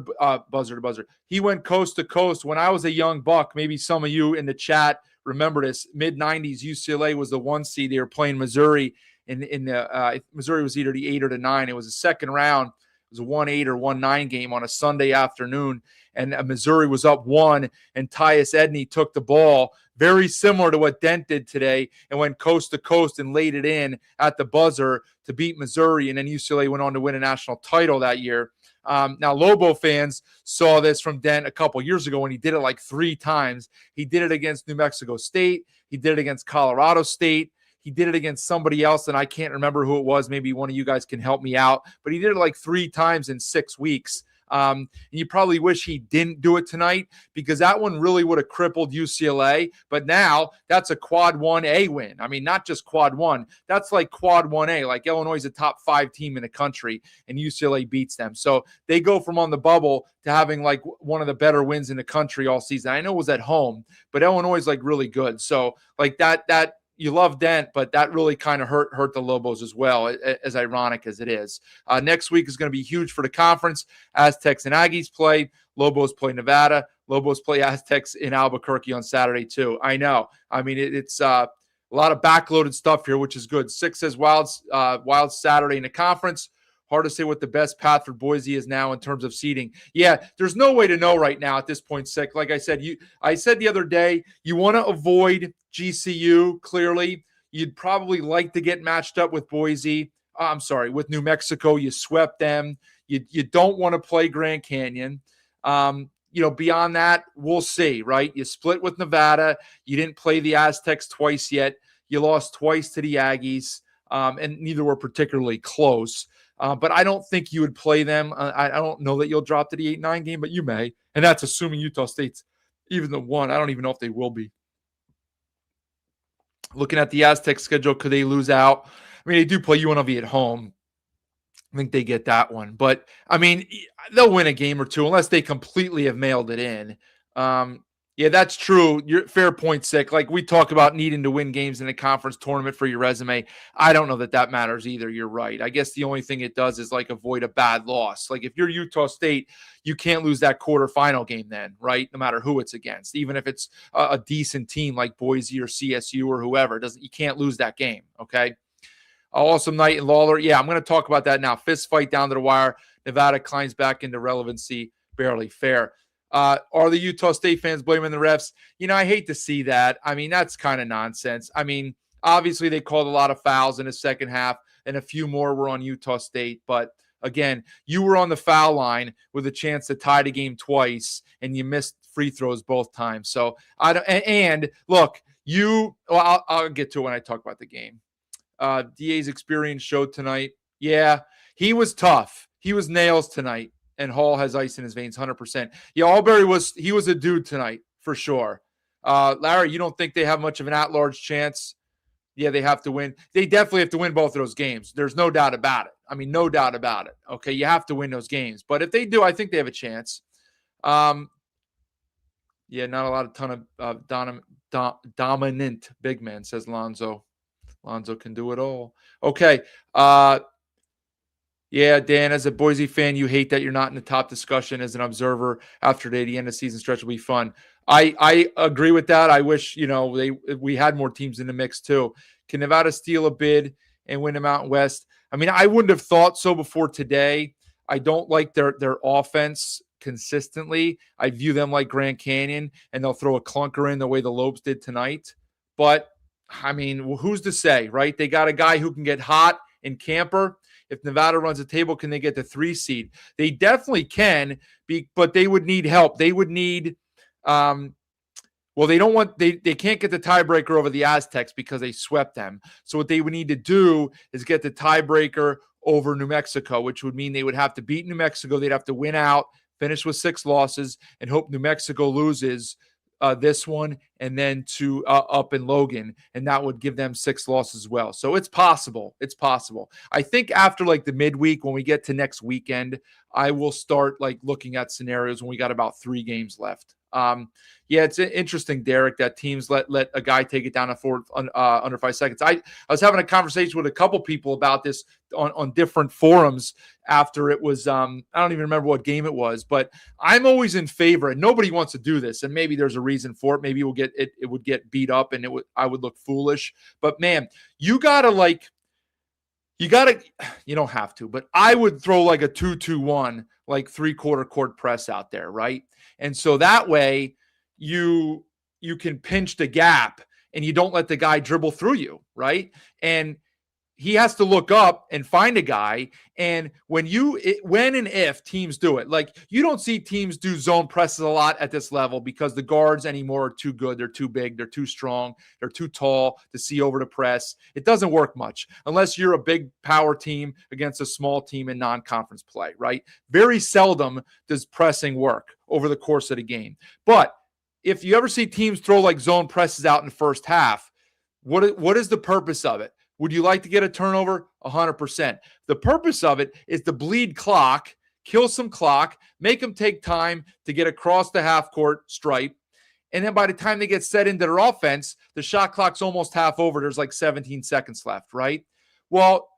buzzer. He went coast to coast. When I was a young buck, maybe some of you in the chat remember this, mid-90s, UCLA was the 1 seed. They were playing Missouri. Missouri was either the 8 or the 9. It was a second round. It was a 1-8 or 1-9 game on a Sunday afternoon, and Missouri was up 1, and Tyus Edney took the ball, very similar to what Dent did today, and went coast to coast and laid it in at the buzzer to beat Missouri, and then UCLA went on to win a national title that year. Now, Lobo fans saw this from Dent a couple years ago when he did it like 3 times. He did it against New Mexico State. He did it against Colorado State. He did it against somebody else, and I can't remember who it was. Maybe one of you guys can help me out. But he did it like 3 times in 6 weeks And you probably wish he didn't do it tonight because that one really would have crippled UCLA. But now that's a quad 1A win. I mean, not just quad 1. That's like quad 1A. Like Illinois is a top 5 team in the country and UCLA beats them. So they go from on the bubble to having like one of the better wins in the country all season. I know it was at home, but Illinois is like really good. So like that you love Dent, but that really kind of hurt the Lobos as well, as ironic as it is. Next week is going to be huge for the conference. Aztecs and Aggies play. Lobos play Nevada. Lobos play Aztecs in Albuquerque on Saturday too. I know. I mean, it's a lot of backloaded stuff here, which is good. 6 says Wild Saturday in the conference. Hard to say what the best path for Boise is now in terms of seeding. Yeah, there's no way to know right now at this point, Sick. Like I said, I said the other day, you want to avoid GCU, clearly. You'd probably like to get matched up with Boise. With New Mexico. You swept them. You don't want to play Grand Canyon. Beyond that, we'll see, right? You split with Nevada. You didn't play the Aztecs twice yet. You lost twice to the Aggies, and neither were particularly close. But I don't think you would play them. I don't know that you'll drop to the 8-9 game, but you may. And that's assuming Utah State's even the 1. I don't even know if they will be. Looking at the Aztec schedule, could they lose out? I mean, they do play UNLV at home. I think they get that one. But, I mean, they'll win a game or two unless they completely have mailed it in. Yeah, that's true. Fair point, Sick. Like we talk about needing to win games in a conference tournament for your resume. I don't know that matters either. You're right. I guess the only thing it does is like avoid a bad loss. Like if you're Utah State, you can't lose that quarterfinal game then, right? No matter who it's against, even if it's a decent team like Boise or CSU or whoever. You can't lose that game, okay? Awesome night in Lawler. Yeah, I'm going to talk about that now. Fist fight down to the wire. Nevada climbs back into relevancy. Barely fair. Are the Utah State fans blaming the refs? I hate to see that. I mean, that's kind of nonsense. I mean, obviously they called a lot of fouls in the second half, and a few more were on Utah State. But again, you were on the foul line with a chance to tie the game twice, and you missed free throws both times. So I don't. And look, I'll get to it when I talk about the game. DA's experience showed tonight. Yeah, he was tough. He was nails tonight. And Hall has ice in his veins, 100%. Yeah, Albury was a dude tonight for sure. Larry, you don't think they have much of an at-large chance? Yeah, they have to win. They definitely have to win both of those games. There's no doubt about it. I mean, no doubt about it. Okay, you have to win those games. But if they do, I think they have a chance. Yeah, not a ton of dominant big men, says Lonzo. Lonzo can do it all. Okay. Yeah, Dan, as a Boise fan, you hate that you're not in the top discussion as an observer after the end of the season stretch will be fun. I agree with that. I wish, we had more teams in the mix too. Can Nevada steal a bid and win the Mountain West? I mean, I wouldn't have thought so before today. I don't like their offense consistently. I view them like Grand Canyon, and they'll throw a clunker in the way the Lobos did tonight. But, I mean, who's to say, right? They got a guy who can get hot in Camper. If Nevada runs a table, can they get the 3 seed? They definitely can, but they would need help. They would need they can't get the tiebreaker over the Aztecs because they swept them. So what they would need to do is get the tiebreaker over New Mexico, which would mean they would have to beat New Mexico. They'd have to win out, finish with 6 losses, and hope New Mexico loses this one and then to up in Logan, and that would give them 6 losses as well. So it's possible. It's possible. I think after like the midweek, when we get to next weekend, I will start like looking at scenarios when we got about 3 games left. Yeah, it's interesting, Derek, that teams let a guy take it down under 5 seconds. I was having a conversation with a couple people about this on different forums after it was, I don't even remember what game it was, but I'm always in favor, and nobody wants to do this, and maybe there's a reason for it. Maybe it would get beat up, and I would look foolish. But man, you don't have to, but I would throw like a 2-2-1, like 3/4 court press out there, right? And so that way you can pinch the gap and you don't let the guy dribble through you, right? And he has to look up and find a guy. And when and if teams do it, like you don't see teams do zone presses a lot at this level because the guards anymore are too good. They're too big. They're too strong. They're too tall to see over the press. It doesn't work much unless you're a big power team against a small team in non-conference play, right? Very seldom does pressing work over the course of the game. But if you ever see teams throw like zone presses out in the first half, what is the purpose of it? Would you like to get a turnover? 100%. The purpose of it is to bleed clock, kill some clock, make them take time to get across the half court stripe. And then by the time they get set into their offense, the shot clock's almost half over. There's like 17 seconds left, right? Well,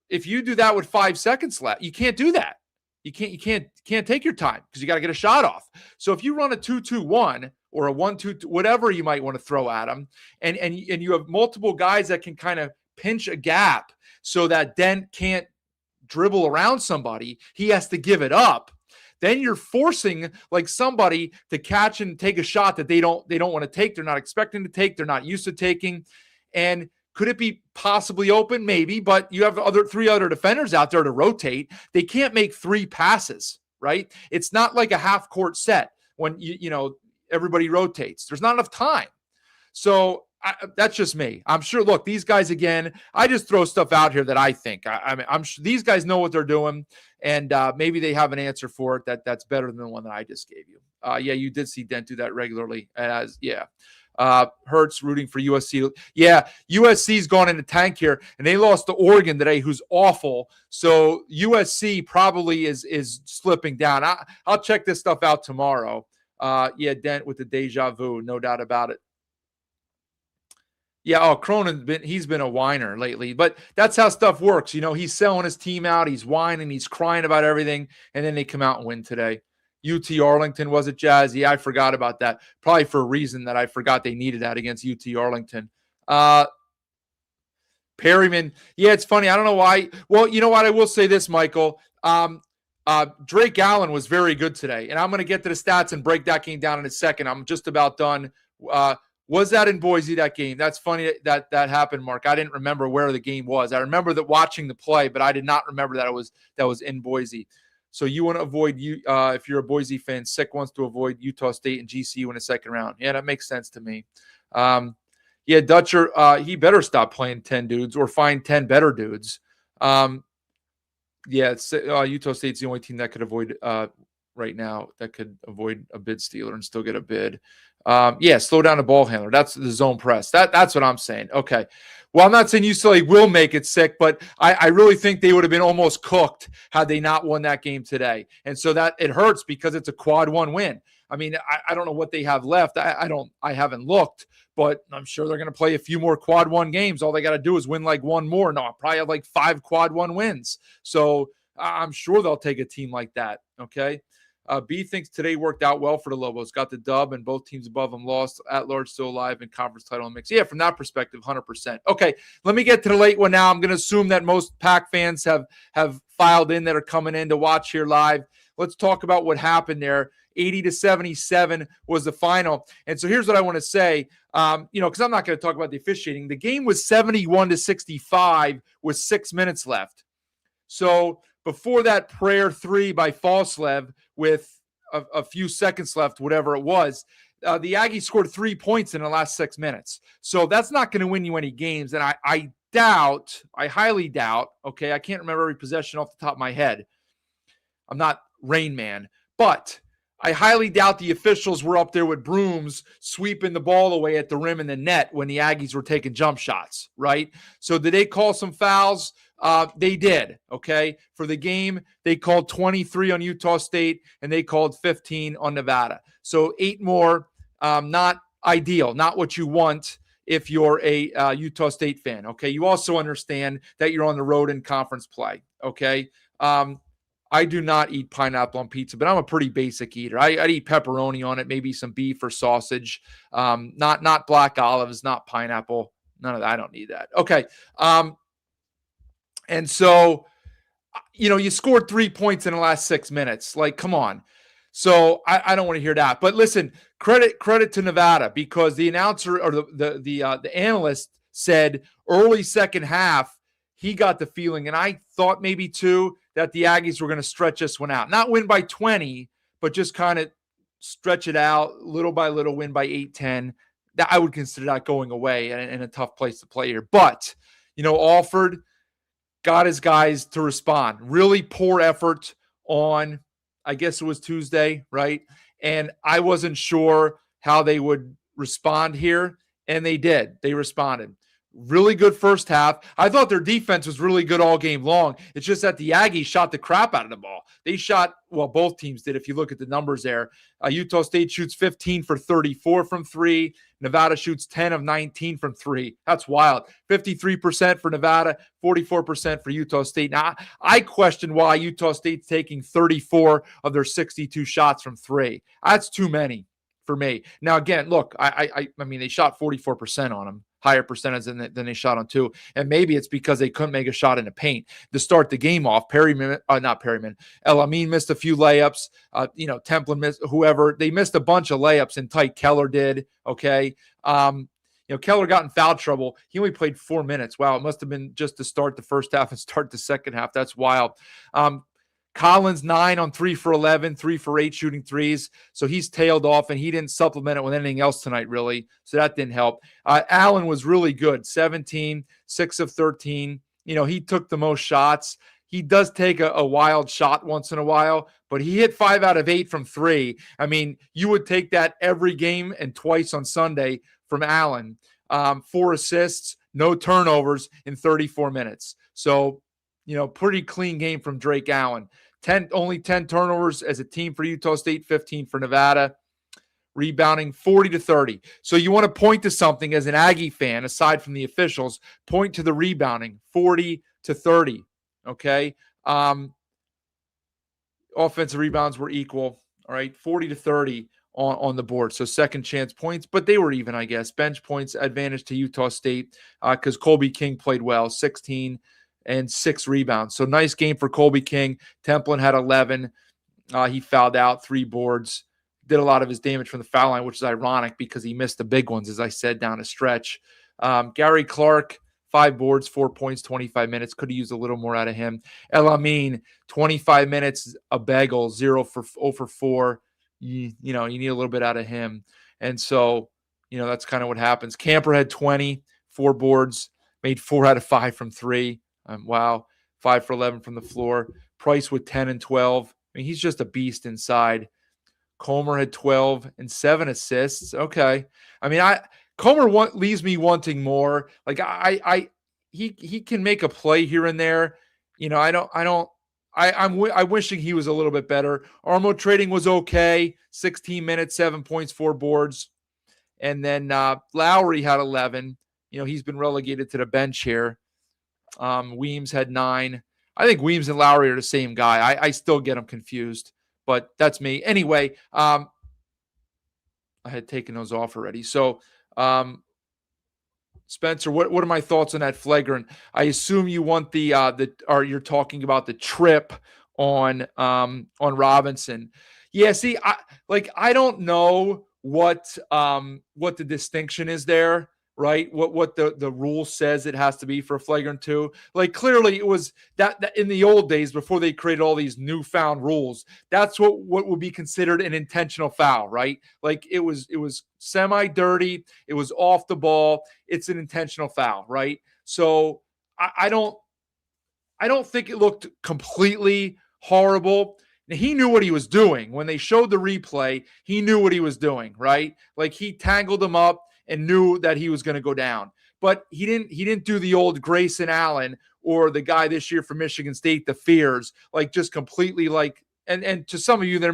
if you do that with 5 seconds left, you can't do that. You can't take your time because you got to get a shot off. So if you run a 2-2-1 or a 1-2, whatever you might want to throw at them, and you have multiple guys that can kind of pinch a gap so that Dent can't dribble around somebody, he has to give it up. Then you're forcing like somebody to catch and take a shot that they don't want to take. They're not expecting to take. They're not used to taking. And could it be possibly open? Maybe, but you have three other defenders out there to rotate. They can't make 3 passes, right? It's not like a half court set when everybody rotates. There's not enough time. So that's just me. I'm sure. Look, these guys again. I just throw stuff out here that I think. I'm sure these guys know what they're doing, and maybe they have an answer for it that's better than the one that I just gave you. Yeah, you did see Dent do that regularly. Hurts rooting for USC. Yeah, USC's gone in the tank here, and they lost to Oregon today, who's awful. So USC probably is slipping down. I'll check this stuff out tomorrow. Dent with the deja vu, no doubt about it. Yeah, Cronin, he's been a whiner lately, but that's how stuff works. He's selling his team out. He's whining. He's crying about everything, and then they come out and win today. UT Arlington, was it, Jazz? Yeah, I forgot about that. Probably for a reason that I forgot they needed that against UT Arlington. Perryman, yeah, it's funny. I don't know why. Well, you know what? I will say this, Michael. Drake Allen was very good today, and I'm going to get to the stats and break that game down in a second. I'm just about done. Was that in Boise, that game? That's funny that happened, Mark. I didn't remember where the game was. I remember that watching the play, but I did not remember that was in Boise. So you want to avoid if you're a Boise fan, Sick wants to avoid Utah State and GCU in the second round. Yeah, that makes sense to me. Dutcher, he better stop playing 10 dudes or find 10 better dudes. Utah State's the only team that could avoid right now that could avoid a bid stealer and still get a bid. Slow down the ball handler. That's the zone press. That's what I'm saying. Okay. Well, I'm not saying UCLA will make it sick, but I really think they would have been almost cooked had they not won that game today. And so that it hurts because it's a quad 1 win. I mean, I don't know what they have left. I haven't looked, but I'm sure they're going to play a few more quad 1 games. All they got to do is win like one more. No, I'll probably have like 5 quad 1 wins. So I'm sure they'll take a team like that. Okay. B thinks today worked out well for the Lobos. Got the dub, and both teams above them lost. At large, still alive, in conference title mix. Yeah, from that perspective, 100%. Okay, let me get to the late one now. I'm going to assume that most Pac fans have filed in that are coming in to watch here live. Let's talk about what happened there. 80-77 was the final. And so here's what I want to say, because I'm not going to talk about the officiating. The game was 71-65 with 6 minutes left. So before that prayer 3 by Falslev with a few seconds left, whatever it was, the Aggies scored 3 points in the last 6 minutes. So that's not going to win you any games. And I highly doubt, okay, I can't remember every possession off the top of my head. I'm not Rain Man, but I highly doubt the officials were up there with brooms sweeping the ball away at the rim and the net when the Aggies were taking jump shots, right? So did they call some fouls? They did, okay? For the game, they called 23 on Utah State, and they called 15 on Nevada. So 8 more, not ideal, not what you want if you're a Utah State fan, okay? You also understand that you're on the road in conference play, okay? I do not eat pineapple on pizza, but I'm a pretty basic eater. I'd eat pepperoni on it, maybe some beef or sausage, not black olives, not pineapple, none of that. I don't need that. Okay. And so, you scored 3 points in the last 6 minutes. Like, come on. So I don't want to hear that. But listen, credit to Nevada, because the announcer or the analyst said early second half, he got the feeling, and I thought maybe too, that the Aggies were going to stretch this one out. Not win by 20, but just kind of stretch it out little by little, win by 8-10. That I would consider that going away and a tough place to play here. But, Alford got his guys to respond. Really poor effort on, I guess it was Tuesday, right? And I wasn't sure how they would respond here, and they did. They responded. Really good first half. I thought their defense was really good all game long. It's just that the Aggies shot the crap out of the ball. They shot, well, both teams did if you look at the numbers there. Utah State shoots 15 for 34 from three. Nevada shoots 10 of 19 from three. That's wild. 53% for Nevada, 44% for Utah State. Now, I question why Utah State's taking 34 of their 62 shots from three. That's too many for me. Now, again, look, I mean, they shot 44% on them. Higher percentage than they shot on two. And maybe it's because they couldn't make a shot in the paint to start the game off. El-Amin missed a few layups. Templin missed, whoever. They missed a bunch of layups in tight. Keller did, okay? Keller got in foul trouble. He only played 4 minutes. Wow, it must have been just to start the first half and start the second half. That's wild. Collins 9 on 3 for 11, 3 for 8 shooting threes. So he's tailed off, and he didn't supplement it with anything else tonight, really. So that didn't help. Allen was really good, 17, 6 of 13. He took the most shots. He does take a wild shot once in a while, but he hit 5 out of 8 from 3. I mean, you would take that every game and twice on Sunday from Allen. 4 assists, no turnovers in 34 minutes. So, pretty clean game from Drake Allen. Only 10 turnovers as a team for Utah State, 15 for Nevada. Rebounding 40-30. So you want to point to something as an Aggie fan, aside from the officials, point to the rebounding, 40-30. Okay. Offensive rebounds were equal. All right. 40-30 on the board. So second chance points, but they were even, I guess. Bench points advantage to Utah State because Colby King played well, 16 and 6 rebounds. So nice game for Colby King. Templin had 11. He fouled out, 3 boards. Did a lot of his damage from the foul line, which is ironic because he missed the big ones, as I said, down a stretch. Gary Clark, 5 boards, 4 points, 25 minutes. Could have used a little more out of him. El-Amin, 25 minutes, a bagel, 0 for 4. You need a little bit out of him. And so, that's kind of what happens. Camper had 20, 4 boards, made 4 out of 5 from 3. Wow. 5 for 11 from the floor. Price with 10 and 12. I mean, he's just a beast inside. Comer had 12 and 7 assists. Okay. I mean, Comer leaves me wanting more. Like he can make a play here and there. I'm wishing he was a little bit better. Armo trading was okay. 16 minutes, 7 points, 4 boards. And then Lowry had 11. He's been relegated to the bench here. Weems had 9. I think Weems and Lowry are the same guy. I still get them confused, but that's me. Anyway, I had taken those off already. So, Spencer, what are my thoughts on that flagrant? I assume you want you're talking about the trip on Robinson. Yeah, see, I don't know what the distinction is there, right? What the rule says it has to be for a flagrant 2. Like, clearly it was that in the old days before they created all these newfound rules, that's what would be considered an intentional foul, right? Like it was semi-dirty, it was off the ball, it's an intentional foul, right? So I don't think it looked completely horrible. Now, he knew what he was doing. When they showed the replay, he knew what he was doing, right? Like he tangled him up and knew that he was going to go down. But he didn't do the old Grayson Allen or the guy this year from Michigan State, the Fears, like just completely like, and to some of you, there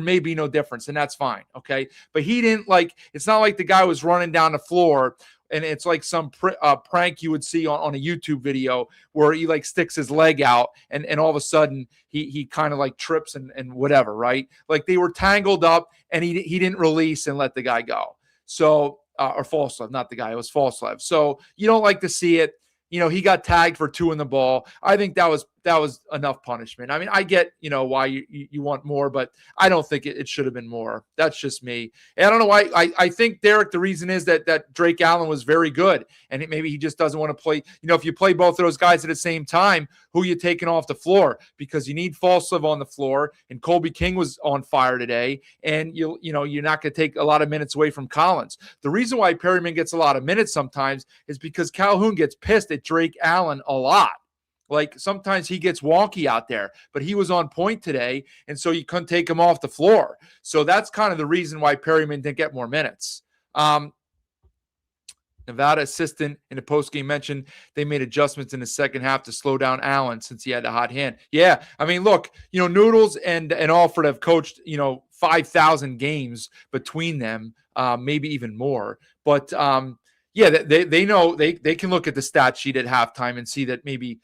may be no difference, and that's fine. Okay. But he didn't it's not like the guy was running down the floor and it's like some prank you would see on a YouTube video where he like sticks his leg out and all of a sudden he kind of like trips and whatever, right? Like they were tangled up and he didn't release and let the guy go. So, or Falslev, not the guy, it was Falslev. So you don't like to see it. He got tagged for 2 in the ball. I think that was that was enough punishment. I mean, I get, why you want more, but I don't think it should have been more. That's just me. And I don't know why. I think, Derek, the reason is that Drake Allen was very good, and maybe he just doesn't want to play. If you play both of those guys at the same time, who are you taking off the floor? Because you need Falsliv on the floor, and Colby King was on fire today, and you're not going to take a lot of minutes away from Collins. The reason why Perryman gets a lot of minutes sometimes is because Calhoun gets pissed at Drake Allen a lot. Like, sometimes he gets wonky out there, but he was on point today, and so you couldn't take him off the floor. So that's kind of the reason why Perryman didn't get more minutes. Nevada assistant in the postgame mentioned they made adjustments in the second half to slow down Allen since he had the hot hand. Yeah, I mean, look, Noodles and Alfred have coached, 5,000 games between them, maybe even more. But yeah, they know they can look at the stat sheet at halftime and see that maybe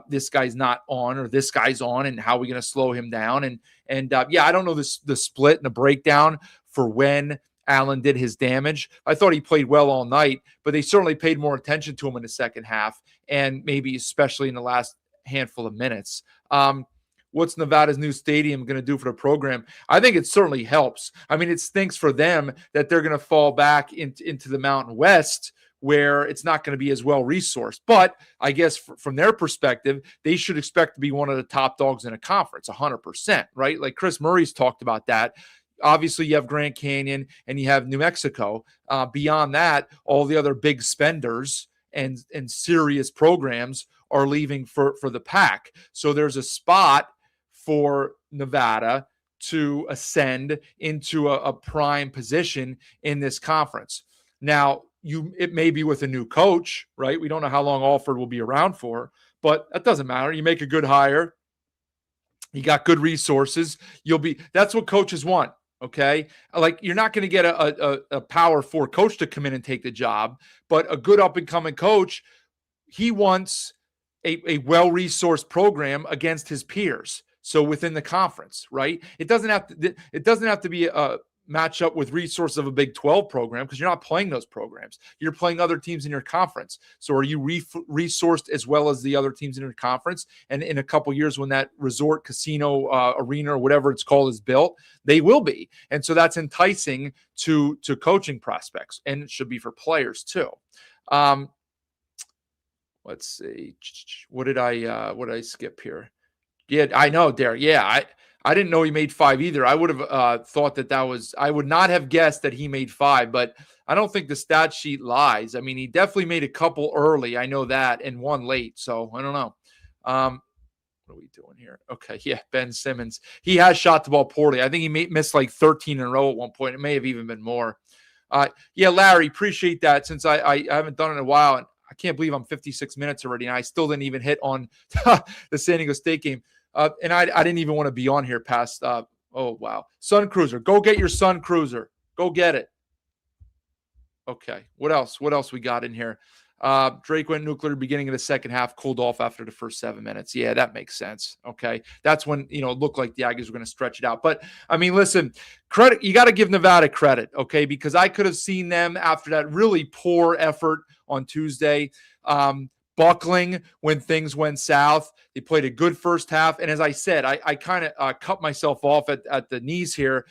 this guy's not on or this guy's on, and how are we going to slow him down? And yeah, I don't know the split and the breakdown for when Allen did his damage. I thought he played well all night, but they certainly paid more attention to him in the second half, and maybe especially in the last handful of minutes. What's Nevada's new stadium going to do for the program? I think it certainly helps. I mean, it stinks for them that they're going to fall back into the Mountain West, where it's not going to be as well resourced. But I guess from their perspective, they should expect to be one of the top dogs in a conference, 100%, right? Like Chris Murray's talked about that. Obviously, you have Grand Canyon and you have New Mexico. Beyond that, all the other big spenders and serious programs are leaving for the pack. So there's a spot for Nevada to ascend into a prime position in this conference. Now, it may be with a new coach, right? We don't know how long Alford will be around for, but that doesn't matter. You make a good hire. You got good resources. That's what coaches want. Okay. Like, you're not going to get a power 4 coach to come in and take the job, but a good up and coming coach, he wants a well-resourced program against his peers. So within the conference, right? It doesn't have to be a matchup with resources of a Big 12 program, because you're not playing those programs. You're playing other teams in your conference. So are you resourced as well as the other teams in your conference? And in a couple years, when that resort, casino, arena, or whatever it's called is built, they will be. And so that's enticing to coaching prospects, and it should be for players too. Let's see. What did I skip here? Yeah, I know, Derek. Yeah, I didn't know he made 5 either. I would have thought I would not have guessed that he made 5, but I don't think the stat sheet lies. I mean, he definitely made a couple early. I know that, and 1 late. So I don't know. What are we doing here? Okay, yeah, Ben Simmons. He has shot the ball poorly. I think he missed like 13 in a row at one point. It may have even been more. Yeah, Larry, appreciate that, since I haven't done it in a while, and I can't believe I'm 56 minutes already, and I still didn't even hit on the San Diego State game. And I didn't even want to be on here past, oh, wow. Sun Cruiser. Go get your Sun Cruiser. Go get it. Okay. What else? What else we got in here? Drake went nuclear beginning of the second half, cooled off after the first 7 minutes. Yeah, that makes sense. Okay. That's when, it looked like the Aggies were going to stretch it out. But, I mean, listen, credit, you got to give Nevada credit, okay? Because I could have seen them after that really poor effort on Tuesday, buckling when things went south. They played a good first half. And as I said, I kind of cut myself off at the knees here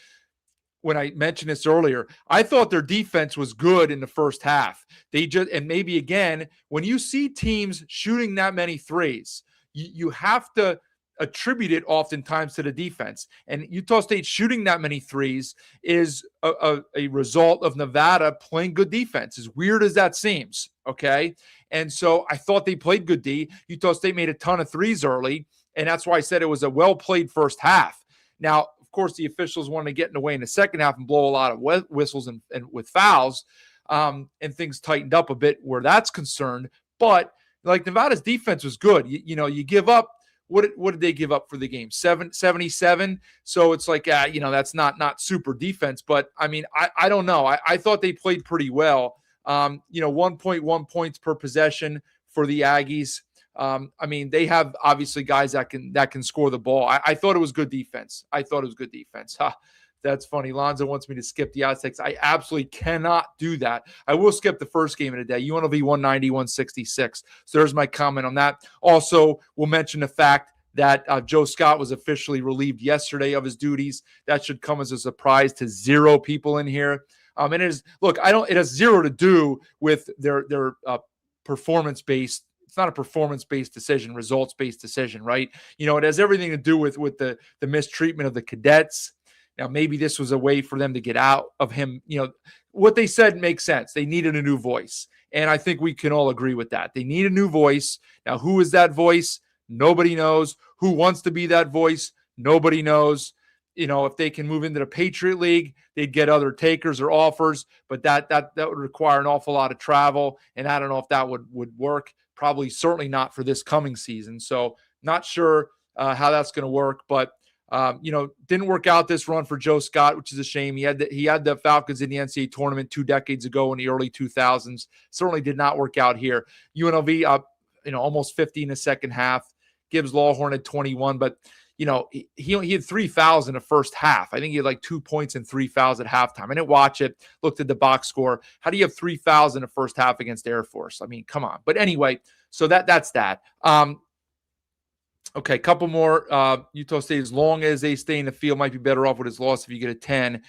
when I mentioned this earlier. I thought their defense was good in the first half. And maybe again, when you see teams shooting that many threes, you have to attribute it oftentimes to the defense. And Utah State shooting that many threes is a result of Nevada playing good defense, as weird as that seems. Okay. And so I thought they played good D. Utah State made a ton of threes early, and that's why I said it was a well-played first half. Now, of course, the officials wanted to get in the way in the second half and blow a lot of whistles and with fouls, and things tightened up a bit where that's concerned. But, like, Nevada's defense was good. You give up, what did they give up for the game? 77. So it's like, that's not super defense. But, I mean, I don't know. I thought they played pretty well. 1.1 points per possession for the Aggies. I mean, they have obviously guys that can score the ball. I thought it was good defense. That's funny. Lonzo wants me to skip the Aztecs. I absolutely cannot do that. I will skip the first game of the day. UNLV 190, 166. So there's my comment on that. Also, we'll mention the fact that Joe Scott was officially relieved yesterday of his duties. That should come as a surprise to zero people in here. And it is, look, it has zero to do with their performance-based. It's not a performance-based decision, results-based decision, right? It has everything to do with the mistreatment of the cadets. Now, maybe this was a way for them to get out of him. What they said makes sense. They needed a new voice. And I think we can all agree with that. They need a new voice. Now, who is that voice? Nobody knows. Who wants to be that voice? Nobody knows. If they can move into the Patriot League, they'd get other takers or offers, but that would require an awful lot of travel. And I don't know if that would work. Probably, certainly not for this coming season. So not sure how that's going to work, but didn't work out this run for Joe Scott, which is a shame. He had the Falcons in the NCAA tournament 2 decades ago in the early 2000s. Certainly did not work out here. UNLV up, almost 50 in the second half. Gibbs Lawhorn had 21, but he had 3 fouls in the first half. I think he had like 2 points and 3 fouls at halftime. I didn't watch it. Looked at the box score. How do you have 3 fouls in the first half against Air Force? I mean, come on. But anyway, so that's that. Okay, a couple more. Utah State, as long as they stay in the field, might be better off with his loss if you get a 10.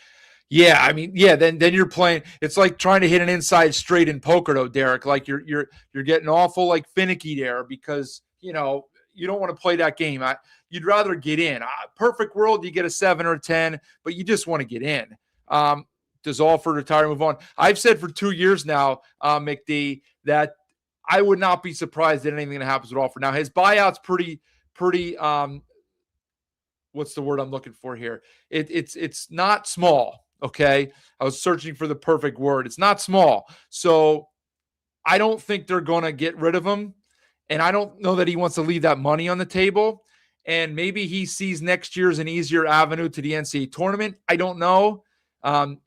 Yeah, I mean, yeah, then you're playing. It's like trying to hit an inside straight in poker, though, Derek. Like you're getting awful like finicky there because you don't want to play that game. You'd rather get in. Perfect world, you get a 7 or a 10, but you just want to get in. Does Alford retire, move on? I've said for 2 years now, McD, that I would not be surprised that anything that happens with Alford. Now his buyout's pretty. What's the word I'm looking for here? It's not small. Okay. I was searching for the perfect word. It's not small. So I don't think they're going to get rid of him. And I don't know that he wants to leave that money on the table. And maybe he sees next year as an easier avenue to the NCAA tournament. I don't know.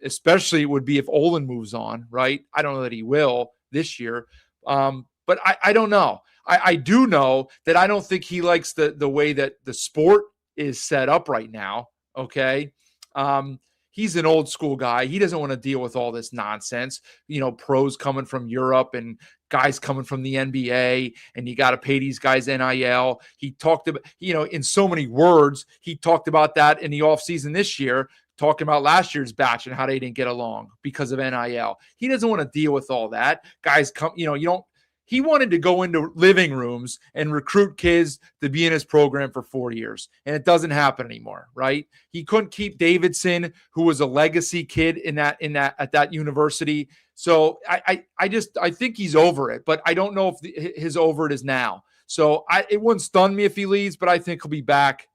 Especially it would be if Olin moves on, right? I don't know that he will this year. But I don't know. I do know that I don't think he likes the way that the sport is set up right now. Okay. He's an old school guy. He doesn't want to deal with all this nonsense, pros coming from Europe and guys coming from the NBA, and you got to pay these guys NIL. He talked about, in so many words, he talked about that in the offseason this year, talking about last year's batch and how they didn't get along because of NIL. He doesn't want to deal with all that. Guys come, he wanted to go into living rooms and recruit kids to be in his program for 4 years, and it doesn't happen anymore, right? He couldn't keep Davidson, who was a legacy kid at that university. So I think he's over it, but I don't know if his over it is now. So it wouldn't stun me if he leaves, but I think he'll be back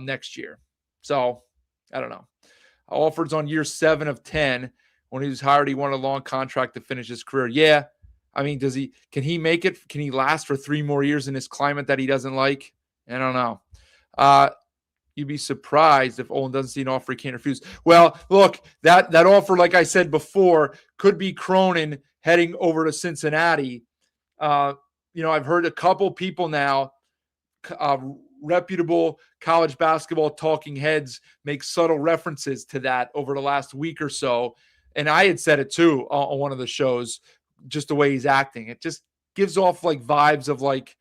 next year. So I don't know. Alford's on year 7 of 10. When he was hired, he wanted a long contract to finish his career. Yeah. I mean, can he make it? Can he last for 3 more years in this climate that he doesn't like? I don't know. You'd be surprised if Olin doesn't see an offer he can't refuse. Well, look, that offer, like I said before, could be Cronin heading over to Cincinnati. I've heard a couple people now, reputable college basketball talking heads, make subtle references to that over the last week or so. And I had said it too on one of the shows. Just the way he's acting, it just gives off like vibes of like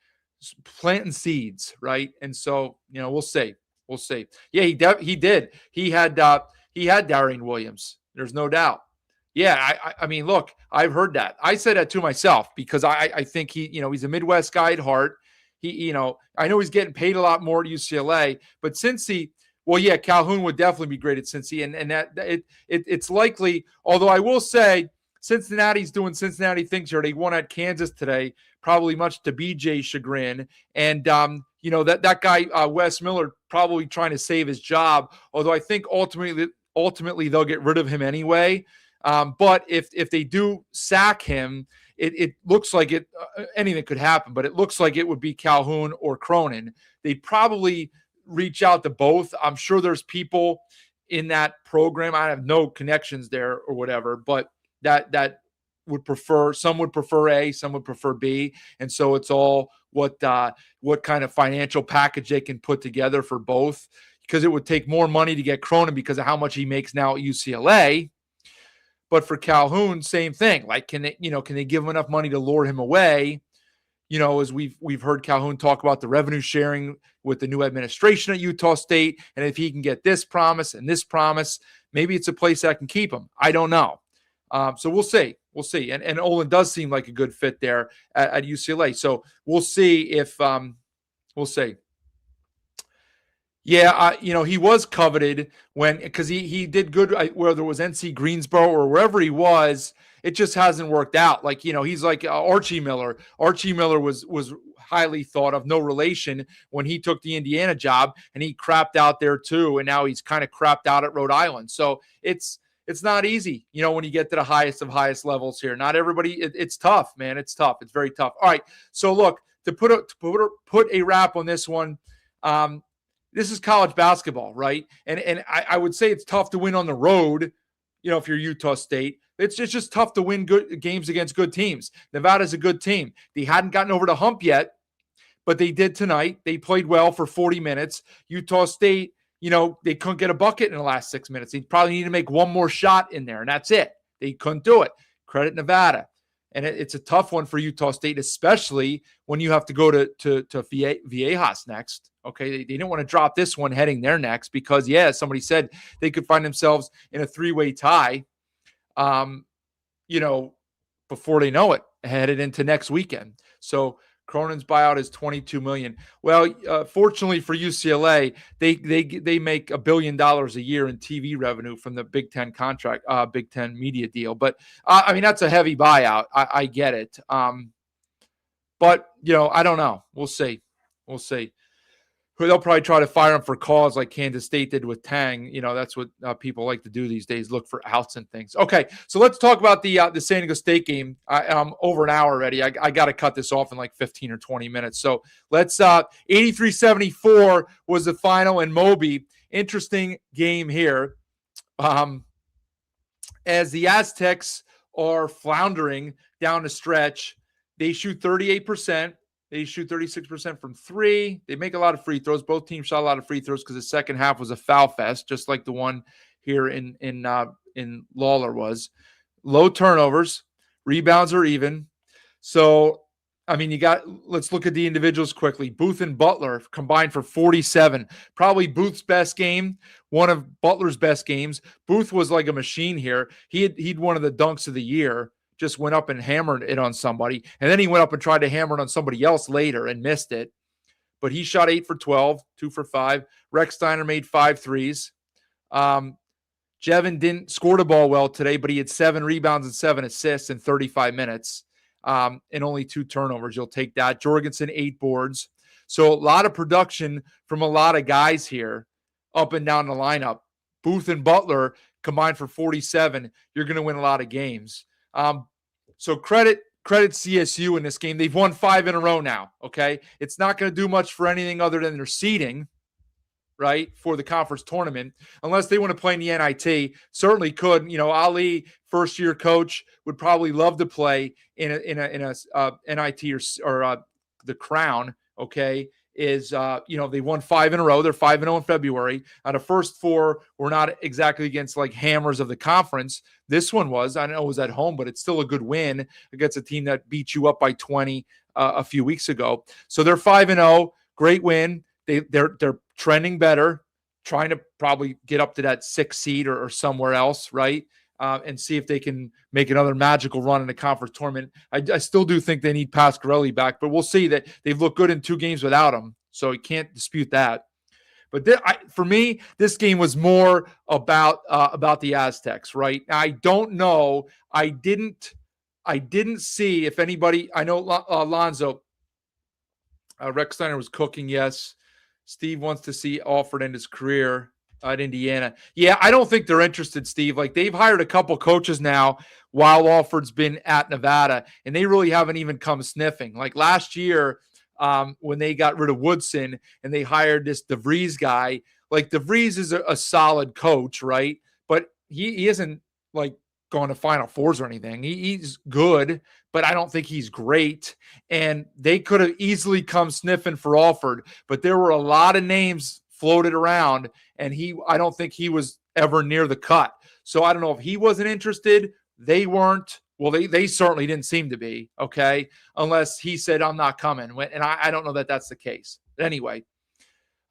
planting seeds, right? And so we'll see. Yeah, he did. He had Darian Williams. There's no doubt. Yeah, I mean, look, I've heard that. I said that to myself because I think he's a Midwest guy at heart. I know he's getting paid a lot more at UCLA, but Cincy. Well, yeah, Calhoun would definitely be great at Cincy, and that it's likely. Although I will say, Cincinnati's doing Cincinnati things here. They won at Kansas today, probably much to BJ's chagrin. And, that guy, Wes Miller, probably trying to save his job, although I think ultimately they'll get rid of him anyway. But if they do sack him, it looks like anything could happen, but it looks like it would be Calhoun or Cronin. They'd probably reach out to both. I'm sure there's people in that program. I have no connections there or whatever, but that would prefer, some would prefer A, some would prefer B. And so it's all what kind of financial package they can put together for both. because it would take more money to get Cronin because of how much he makes now at UCLA. But for Calhoun, same thing. Like, can they give him enough money to lure him away? As we've heard Calhoun talk about the revenue sharing with the new administration at Utah State, and if he can get this promise and this promise, maybe it's a place that can keep him. I don't know. So we'll see. We'll see. And Olin does seem like a good fit there at UCLA. So we'll see if we'll see. Yeah, he was coveted because he did good whether it was NC Greensboro or wherever he was. It just hasn't worked out. Like, he's like Archie Miller. Archie Miller was highly thought of, no relation, when he took the Indiana job, and he crapped out there too. And now he's kind of crapped out at Rhode Island. So it's not easy, when you get to the highest of highest levels here. Not everybody. It's tough, man. It's tough. It's very tough. All right. So look, to put a wrap on this one. This is college basketball, right? And I would say it's tough to win on the road, if you're Utah State. It's just tough to win good games against good teams. Nevada's a good team. They hadn't gotten over the hump yet, but they did tonight. They played well for 40 minutes. Utah State, they couldn't get a bucket in the last 6 minutes. They probably need to make one more shot in there, and that's it. They couldn't do it. Credit Nevada. And it's a tough one for Utah State, especially when you have to go to Viejas next. Okay, they didn't want to drop this one heading there next because, somebody said they could find themselves in a three-way tie, before they know it, headed into next weekend. So Cronin's buyout is $22 million. Well, fortunately for UCLA, they make $1 billion a year in TV revenue from the Big Ten contract, Big Ten media deal. But that's a heavy buyout. I get it. But I don't know. We'll see. They'll probably try to fire him for cause like Kansas State did with Tang. That's what people like to do these days, look for outs and things. Okay, so let's talk about the San Diego State game. I'm over an hour already. I got to cut this off in like 15 or 20 minutes. So let's 83-74 was the final in Moby. Interesting game here. As the Aztecs are floundering down the stretch, they shoot 38%. They shoot 36% from three. They make a lot of free throws. Both teams shot a lot of free throws because the second half was a foul fest, just like the one here in Lawler was. Low turnovers. Rebounds are even. So, let's look at the individuals quickly. Booth and Butler combined for 47. Probably Booth's best game, one of Butler's best games. Booth was like a machine here. He'd one of the dunks of the year. Just went up and hammered it on somebody. And then he went up and tried to hammer it on somebody else later and missed it. But he shot 8 for 12, 2 for 5. Rex Steiner made 5 threes. Jevin didn't score the ball well today, but he had 7 rebounds and 7 assists in 35 minutes and only 2 turnovers. You'll take that. Jorgensen, 8 boards. So a lot of production from a lot of guys here up and down the lineup. Booth and Butler combined for 47. You're going to win a lot of games. So credit CSU in this game. They've won 5 in a row now, okay? It's not going to do much for anything other than their seeding, right, for the conference tournament, unless they want to play in the NIT. Certainly could. Ali, first-year coach, would probably love to play in a NIT or the Crown, okay? They won 5 in a row. They're 5-0 in February. The first 4 were not exactly against like hammers of the conference. This one was. I know it was at home, but it's still a good win against a team that beat you up by 20 a few weeks ago. So they're 5-0. Great win. They're trending better, trying to probably get up to that 6th seed or somewhere else, right? And see if they can make another magical run in the conference tournament. I still do think they need Pasquarelli back, but we'll see. That they've looked good in 2 games without him, so you can't dispute that. But for me, this game was more about the Aztecs, right? I don't know. I didn't see if anybody. I know Alonzo. Rex Steiner was cooking. Yes, Steve wants to see Alford end his career at Indiana. Yeah, I don't think they're interested, Steve. Like, they've hired a couple coaches now while Alford's been at Nevada, and they really haven't even come sniffing. Like last year, when they got rid of Woodson and they hired this DeVries guy, like DeVries is a solid coach, right? But he isn't like going to Final Fours or anything. He's good, but I don't think he's great. And they could have easily come sniffing for Alford, but there were a lot of names floated around, and I don't think he was ever near the cut. So I don't know if he wasn't interested. They weren't. Well, they certainly didn't seem to be, okay, unless he said, I'm not coming. And I don't know that that's the case. But anyway,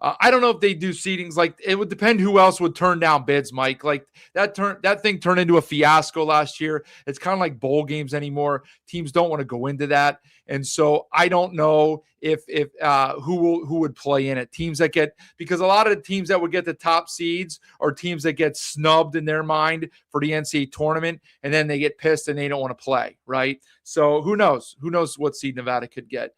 I don't know if they do seedings. Like, it would depend who else would turn down bids, Mike. Like, that thing turned into a fiasco last year. It's kind of like bowl games anymore. Teams don't want to go into that. And so I don't know if who would play in it. Teams that because a lot of the teams that would get the top seeds are teams that get snubbed in their mind for the NCAA tournament, and then they get pissed and they don't want to play, right? So who knows? Who knows what seed Nevada could get?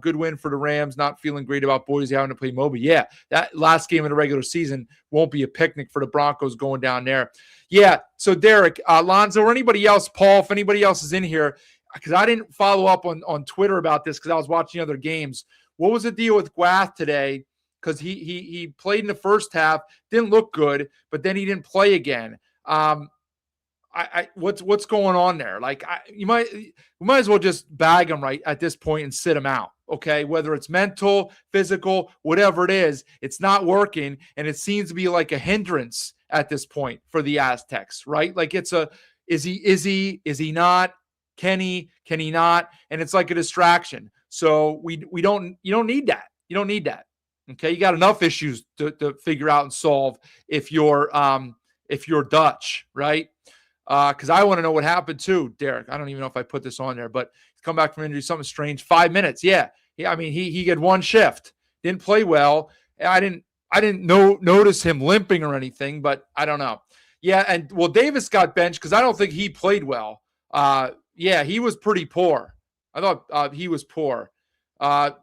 Good win for the Rams. Not feeling great about Boise having to play Moby. Yeah, that last game of the regular season won't be a picnic for the Broncos going down there. Yeah, so Derek, Lonzo, or anybody else, Paul, if anybody else is in here, because I didn't follow up on Twitter about this because I was watching other games. What was the deal with Gwath today? Because he played in the first half, didn't look good, but then he didn't play again. What's going on there? Like, we might as well just bag him right at this point and sit him out. Okay, whether it's mental, physical, whatever it is, it's not working, and it seems to be like a hindrance at this point for the Aztecs, right? Like, is he not? Can he not? And it's like a distraction. So you don't need that. You don't need that. Okay, you got enough issues to figure out and solve if you're Dutch, right? Because I want to know what happened too, Derek. I don't even know if I put this on there, but he's come back from injury, something strange. 5 minutes, yeah. I mean, he had one shift, didn't play well. I didn't notice him limping or anything, but I don't know. Yeah, and well, Davis got benched because I don't think he played well. Yeah, he was pretty poor. I thought he was poor.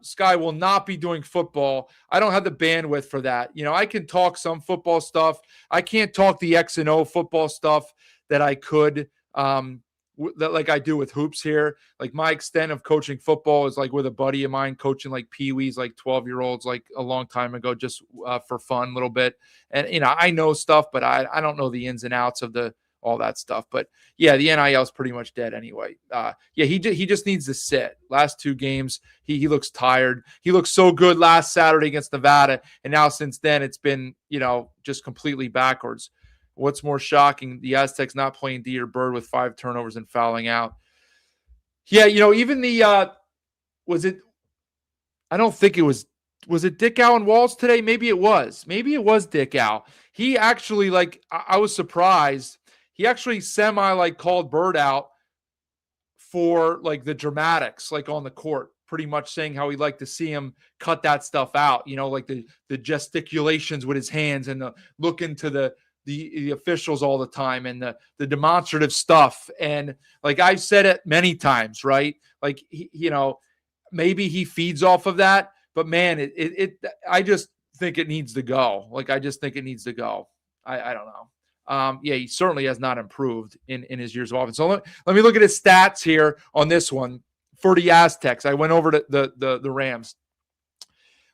Sky will not be doing football. I don't have the bandwidth for that. You know, I can talk some football stuff. I can't talk the X and O football stuff that I could, like I do with hoops here. Like, my extent of coaching football is like with a buddy of mine coaching like peewees, like 12-year-olds, like a long time ago, just for fun, a little bit. And, you know, I know stuff, but I don't know the ins and outs of all that stuff. But yeah, the NIL is pretty much dead anyway. Yeah, he just needs to sit. Last 2 games, he looks tired. He looked so good last Saturday against Nevada, and now since then it's been, you know, just completely backwards. What's more shocking, the Aztecs not playing D or Bird with 5 turnovers and fouling out. Yeah, you know, even I don't think it was it Dick Al and Walls today? Maybe it was Dick Al. He actually, like, I was surprised. He actually called Bird out for like the dramatics, like on the court, pretty much saying how he'd like to see him cut that stuff out, you know, like the gesticulations with his hands and the look into the officials all the time and the demonstrative stuff. And like I've said it many times, right? Like, you know, maybe he feeds off of that, but man, I just think it needs to go. Like, I just think it needs to go. I don't know. Yeah, he certainly has not improved in his years of offense. So let me look at his stats here on this one for the Aztecs. I went over to the Rams.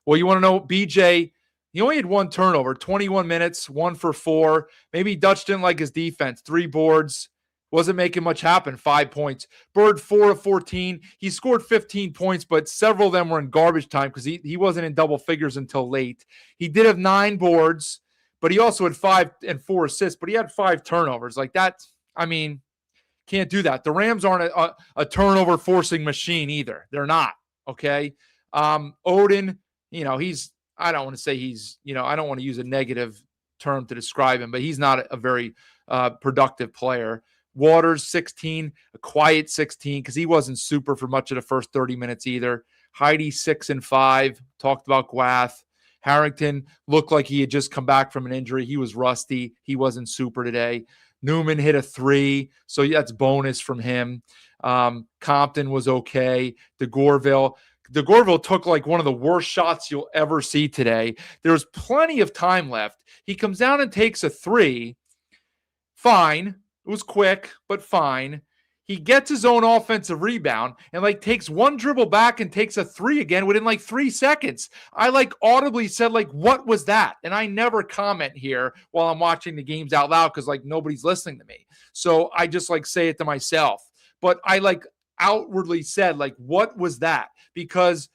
Well, you want to know, BJ, he only had 1 turnover, 21 minutes, 1 for 4. Maybe Dutch didn't like his defense. 3 boards, wasn't making much happen. 5 points. Bird 4 of 14. He scored 15 points, but several of them were in garbage time because he wasn't in double figures until late. He did have 9 boards, but he also had 5 and 4 assists, but he had 5 turnovers. Like that, I mean, can't do that. The Rams aren't a turnover forcing machine either. They're not, okay? Odin, you know, I don't want to say I don't want to use a negative term to describe him, but he's not a very productive player. Waters, 16, a quiet 16, because he wasn't super for much of the first 30 minutes either. Heidi, 6 and 5, talked about Gwath. Harrington looked like he had just come back from an injury. He was rusty. He wasn't super today. Newman hit a 3, so that's bonus from him. Compton was okay. DeGorville took like one of the worst shots you'll ever see today. There was plenty of time left. He comes down and takes a 3. Fine. It was quick, but fine. He gets his own offensive rebound and like takes 1 dribble back and takes a 3 again within like 3 seconds. I like audibly said, like, what was that? And I never comment here while I'm watching the games out loud because like nobody's listening to me. So I just like say it to myself. But I like outwardly said, like, what was that? Because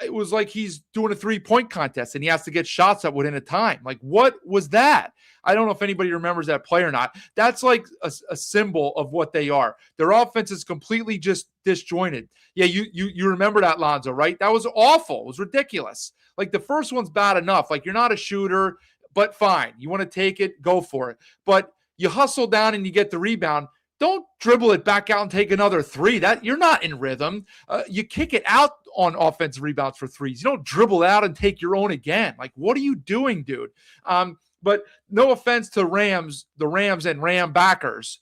it was like he's doing a 3-point contest and he has to get shots up within a time. Like, what was that? I don't know if anybody remembers that play or not. That's like a symbol of what they are. Their offense is completely just disjointed. Yeah, you remember that, Lonzo, right? That was awful. It was ridiculous. Like, the first one's bad enough. Like, you're not a shooter, but fine. You want to take it, go for it. But you hustle down and you get the rebound. Don't dribble it back out and take another three. That you're not in rhythm. You kick it out on offensive rebounds for threes. You don't dribble out and take your own again. Like, what are you doing, dude? But no offense to the Rams and Ram backers,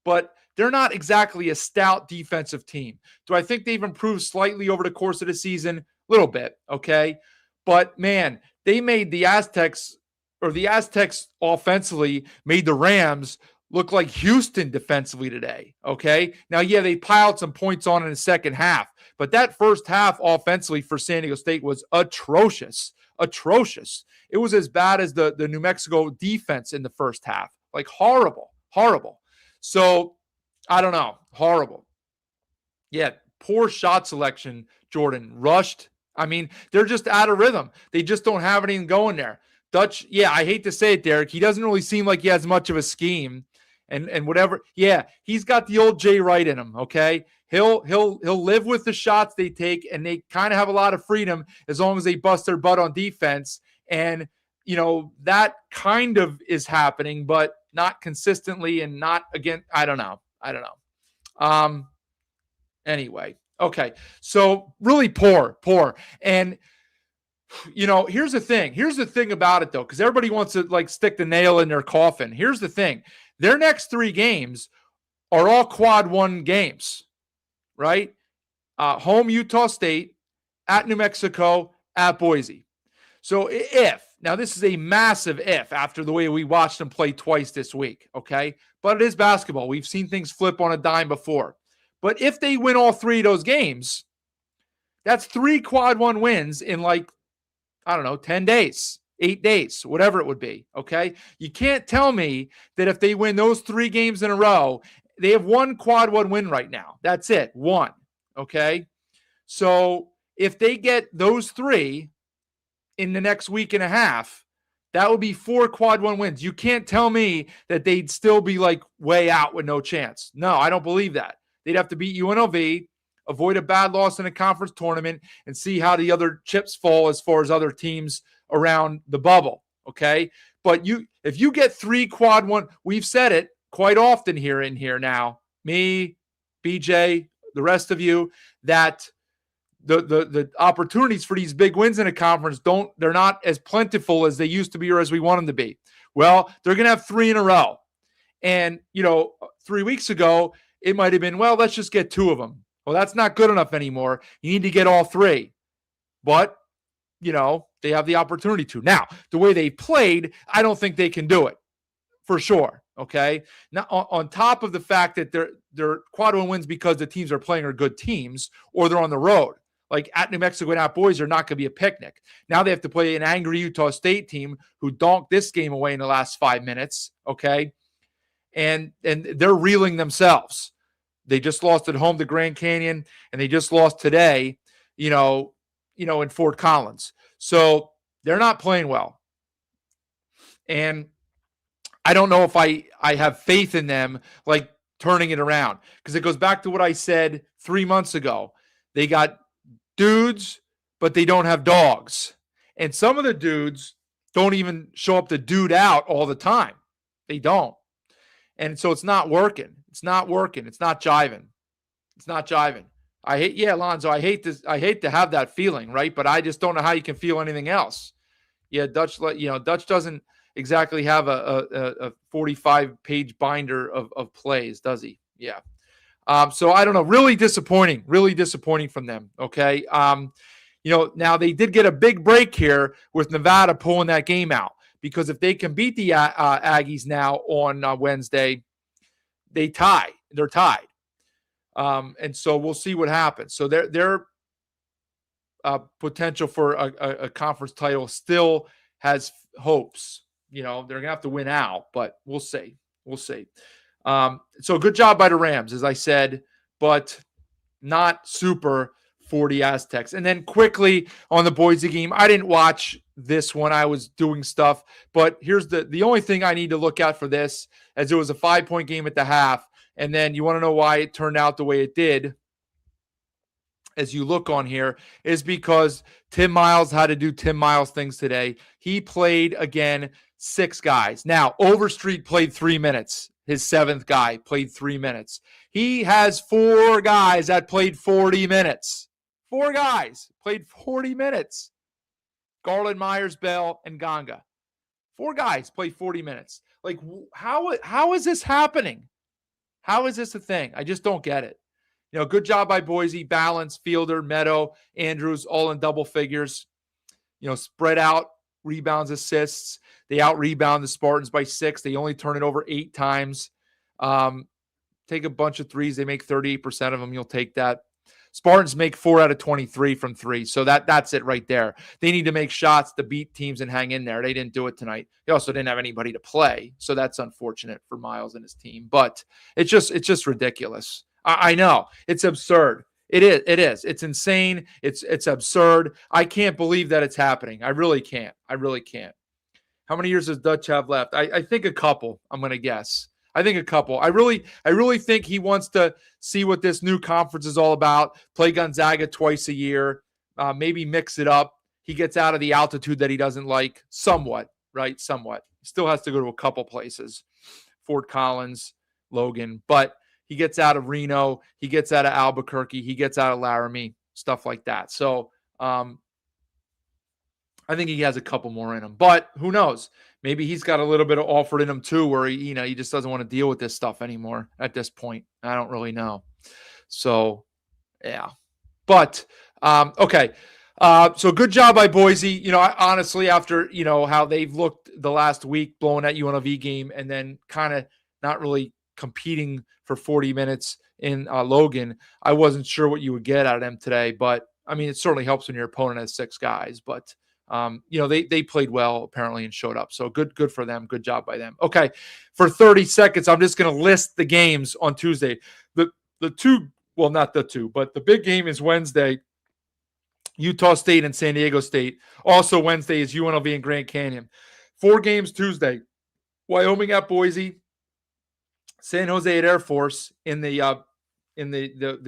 but they're not exactly a stout defensive team. Do I think they've improved slightly over the course of the season? A little bit, okay? But, man, they made the Aztecs offensively made the Rams look like Houston defensively today, okay? Now, yeah, they piled some points on in the second half, but that first half offensively for San Diego State was atrocious. It was as bad as the New Mexico defense in the first half. Like, horrible. So, I don't know. Horrible. Yeah, poor shot selection, Jordan. Rushed. I mean, they're just out of rhythm. They just don't have anything going there. Dutch, yeah, I hate to say it, Derek. He doesn't really seem like he has much of a scheme and whatever. Yeah, he's got the old Jay Wright in him, okay? He'll live with the shots they take, and they kind of have a lot of freedom as long as they bust their butt on defense. And, that kind of is happening, but not consistently and not again. I don't know. Anyway, okay. So really poor. And, here's the thing about it, though, because everybody wants to like stick the nail in their coffin. Here's the thing. Their next 3 games are all quad 1 games, right? Home Utah State, at New Mexico, at Boise. So now this is a massive if after the way we watched them play twice this week, okay? But it is basketball. We've seen things flip on a dime before. But if they win all 3 of those games, that's 3 quad 1 wins in 10 days, 8 days, whatever it would be, okay? You can't tell me that if they win those 3 games in a row, they have 1 quad 1 win right now. That's it, 1, okay? So if they get those 3 in the next week and a half, that would be 4 quad 1 wins. You can't tell me that they'd still be way out with no chance. No, I don't believe that. They'd have to beat UNLV, avoid a bad loss in a conference tournament, and see how the other chips fall as far as other teams around the bubble, okay? But if you get 3 quad 1, we've said it quite often here now, me, BJ, the rest of you, that the opportunities for these big wins in a conference they're not as plentiful as they used to be or as we want them to be. Well, they're going to have 3 in a row. And, 3 weeks ago, it might have been, well, let's just get 2 of them. Well, that's not good enough anymore. You need to get all 3. But, they have the opportunity to. Now, the way they played, I don't think they can do it for sure. Okay. Now, on top of the fact that they're quad 1 wins because the teams are playing are good teams or they're on the road. Like at New Mexico and at Boise are not going to be a picnic. Now they have to play an angry Utah State team who donked this game away in the last 5 minutes. Okay. And they're reeling themselves. They just lost at home to Grand Canyon, and they just lost today, in Fort Collins. So they're not playing well. And I don't know if I have faith in them, turning it around, because it goes back to what I said 3 months ago. They got dudes, but they don't have dogs. And some of the dudes don't even show up to dude out all the time. They don't. And so it's not working. It's not jiving. Alonzo, I hate to have that feeling, right? But I just don't know how you can feel anything else. Yeah, Dutch doesn't exactly have a 45-page binder of plays, does he? Yeah. So I don't know. Really disappointing from them. Okay. Now they did get a big break here with Nevada pulling that game out, because if they can beat the Aggies now on Wednesday, they're tied. And so we'll see what happens. So their potential for a conference title still has hopes. They're going to have to win out, but we'll see. So good job by the Rams, as I said, but not super for the Aztecs. And then quickly on the Boise game, I didn't watch this one. I was doing stuff, but here's the only thing I need to look at for this, as it was a 5-point game at the half. And then you want to know why it turned out the way it did, as you look on here, is because Tim Miles had to do Tim Miles things today. He played, again, 6 guys. Now, Overstreet played 3 minutes. His 7th guy played 3 minutes. He has 4 guys that played 40 minutes. 4 guys played 40 minutes. Garland, Myers, Bell, and Ganga. 4 guys played 40 minutes. Like, how is this happening? How is this a thing? I just don't get it. Good job by Boise. Balance, Fielder, Meadow, Andrews, all in double figures. Spread out, rebounds, assists. They out-rebound the Spartans by 6. They only turn it over 8 times. Take a bunch of threes. They make 38% of them. You'll take that. Spartans make 4 out of 23 from 3. So that's it right there. They need to make shots to beat teams and hang in there. They didn't do it tonight. They also didn't have anybody to play. So that's unfortunate for Miles and his team. But it's just ridiculous. I know. It's absurd. It is. It's insane. It's absurd. I can't believe that it's happening. I really can't. How many years does Dutch have left? I think a couple, I'm going to guess. I think a couple. I really think he wants to see what this new conference is all about, play Gonzaga twice a year, maybe mix it up. He gets out of the altitude that he doesn't like somewhat, right? Somewhat. Still has to go to a couple places, Fort Collins, Logan, but he gets out of Reno. He gets out of Albuquerque. He gets out of Laramie, stuff like that. So I think he has a couple more in him, but who knows? Maybe he's got a little bit of offered in him too, where he just doesn't want to deal with this stuff anymore at this point. I don't really know. So, yeah. But okay. So good job by Boise. I honestly, after how they've looked the last week, blowing that UNLV game, and then kind of not really competing for 40 minutes in Logan, I wasn't sure what you would get out of them today. But I mean, it certainly helps when your opponent has 6 guys. But they played well apparently and showed up. So good for them. Good job by them. Okay. For 30 seconds, I'm just going to list the games on Tuesday. The big game is Wednesday, Utah State and San Diego State. Also Wednesday is UNLV and Grand Canyon. 4 games Tuesday, Wyoming at Boise, San Jose at Air Force in the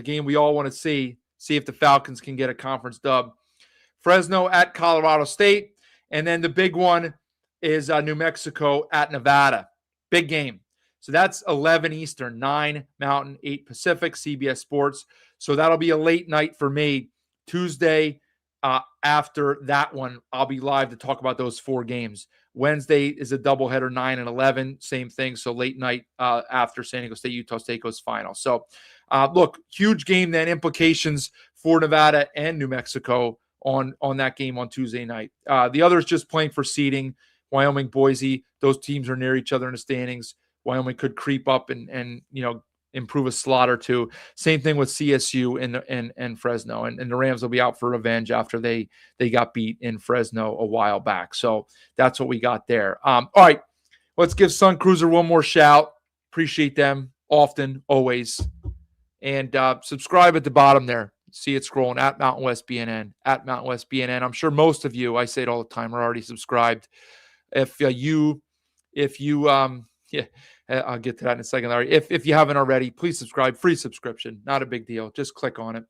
game we all want to see if the Falcons can get a conference dub. Fresno at Colorado State. And then the big one is New Mexico at Nevada. Big game. So that's 11 Eastern, 9 Mountain, 8 Pacific, CBS Sports. So that'll be a late night for me. Tuesday, after that one, I'll be live to talk about those 4 games. Wednesday is a doubleheader, 9 and 11, same thing. So late night after San Diego State, Utah State goes final. So look, huge game then, implications for Nevada and New Mexico on that game on Tuesday night. The others just playing for seeding. Wyoming, Boise, those teams are near each other in the standings. Wyoming could creep up and improve a slot or 2. Same thing with CSU and Fresno. And the Rams will be out for revenge after they got beat in Fresno a while back. So that's what we got there. All right, let's give Sun Cruiser one more shout. Appreciate them often, always. And subscribe at the bottom there. See it scrolling at Mountain West BNN, at Mountain West BNN. I'm sure most of you, I say it all the time, are already subscribed. If you I'll get to that in a second, Larry. If you haven't already, please subscribe. Free subscription, not a big deal. Just click on it.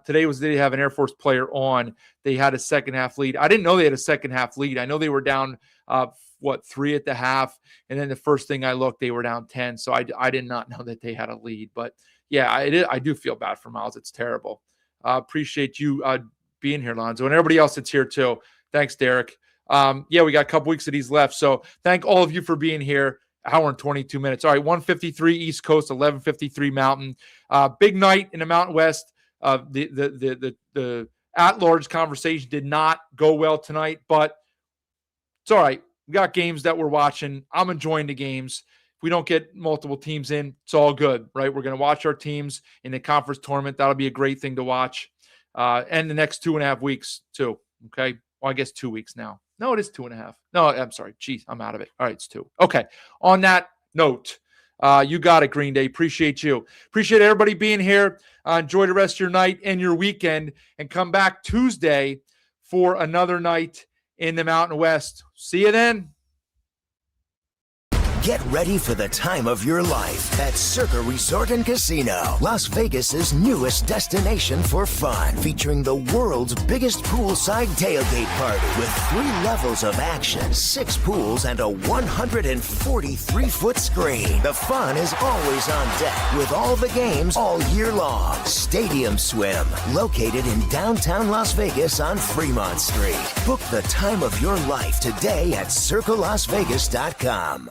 Today was the day they have an Air Force player on. They had a second half lead. I didn't know they had a second half lead. I know they were down 3 at the half, and then the first thing I looked, they were down 10. So I did not know that they had a lead. But yeah, I do feel bad for Miles. It's terrible. Appreciate you being here, Lonzo, and everybody else that's here too. Thanks, Derek. We got a couple weeks of these left. So thank all of you for being here. Hour and 22 minutes. All right, 1:53 East Coast, 11:53 Mountain. Big night in the Mountain West. The at-large conversation did not go well tonight, but it's all right. We got games that we're watching. I'm enjoying the games. If we don't get multiple teams in, it's all good, right? We're going to watch our teams in the conference tournament. That'll be a great thing to watch. And the next 2.5 weeks too, okay? Well, I guess 2 weeks now. No, it is 2.5. No, I'm sorry. Geez, I'm out of it. All right, it's 2. Okay. On that note, You got it, Green Day. Appreciate you. Appreciate everybody being here. Enjoy the rest of your night and your weekend, and come back Tuesday for another night in the Mountain West. See you then. Get ready for the time of your life at Circa Resort and Casino, Las Vegas's newest destination for fun, featuring the world's biggest poolside tailgate party with 3 levels of action, 6 pools, and a 143-foot screen. The fun is always on deck with all the games all year long. Stadium Swim, located in downtown Las Vegas on Fremont Street. Book the time of your life today at circalasvegas.com.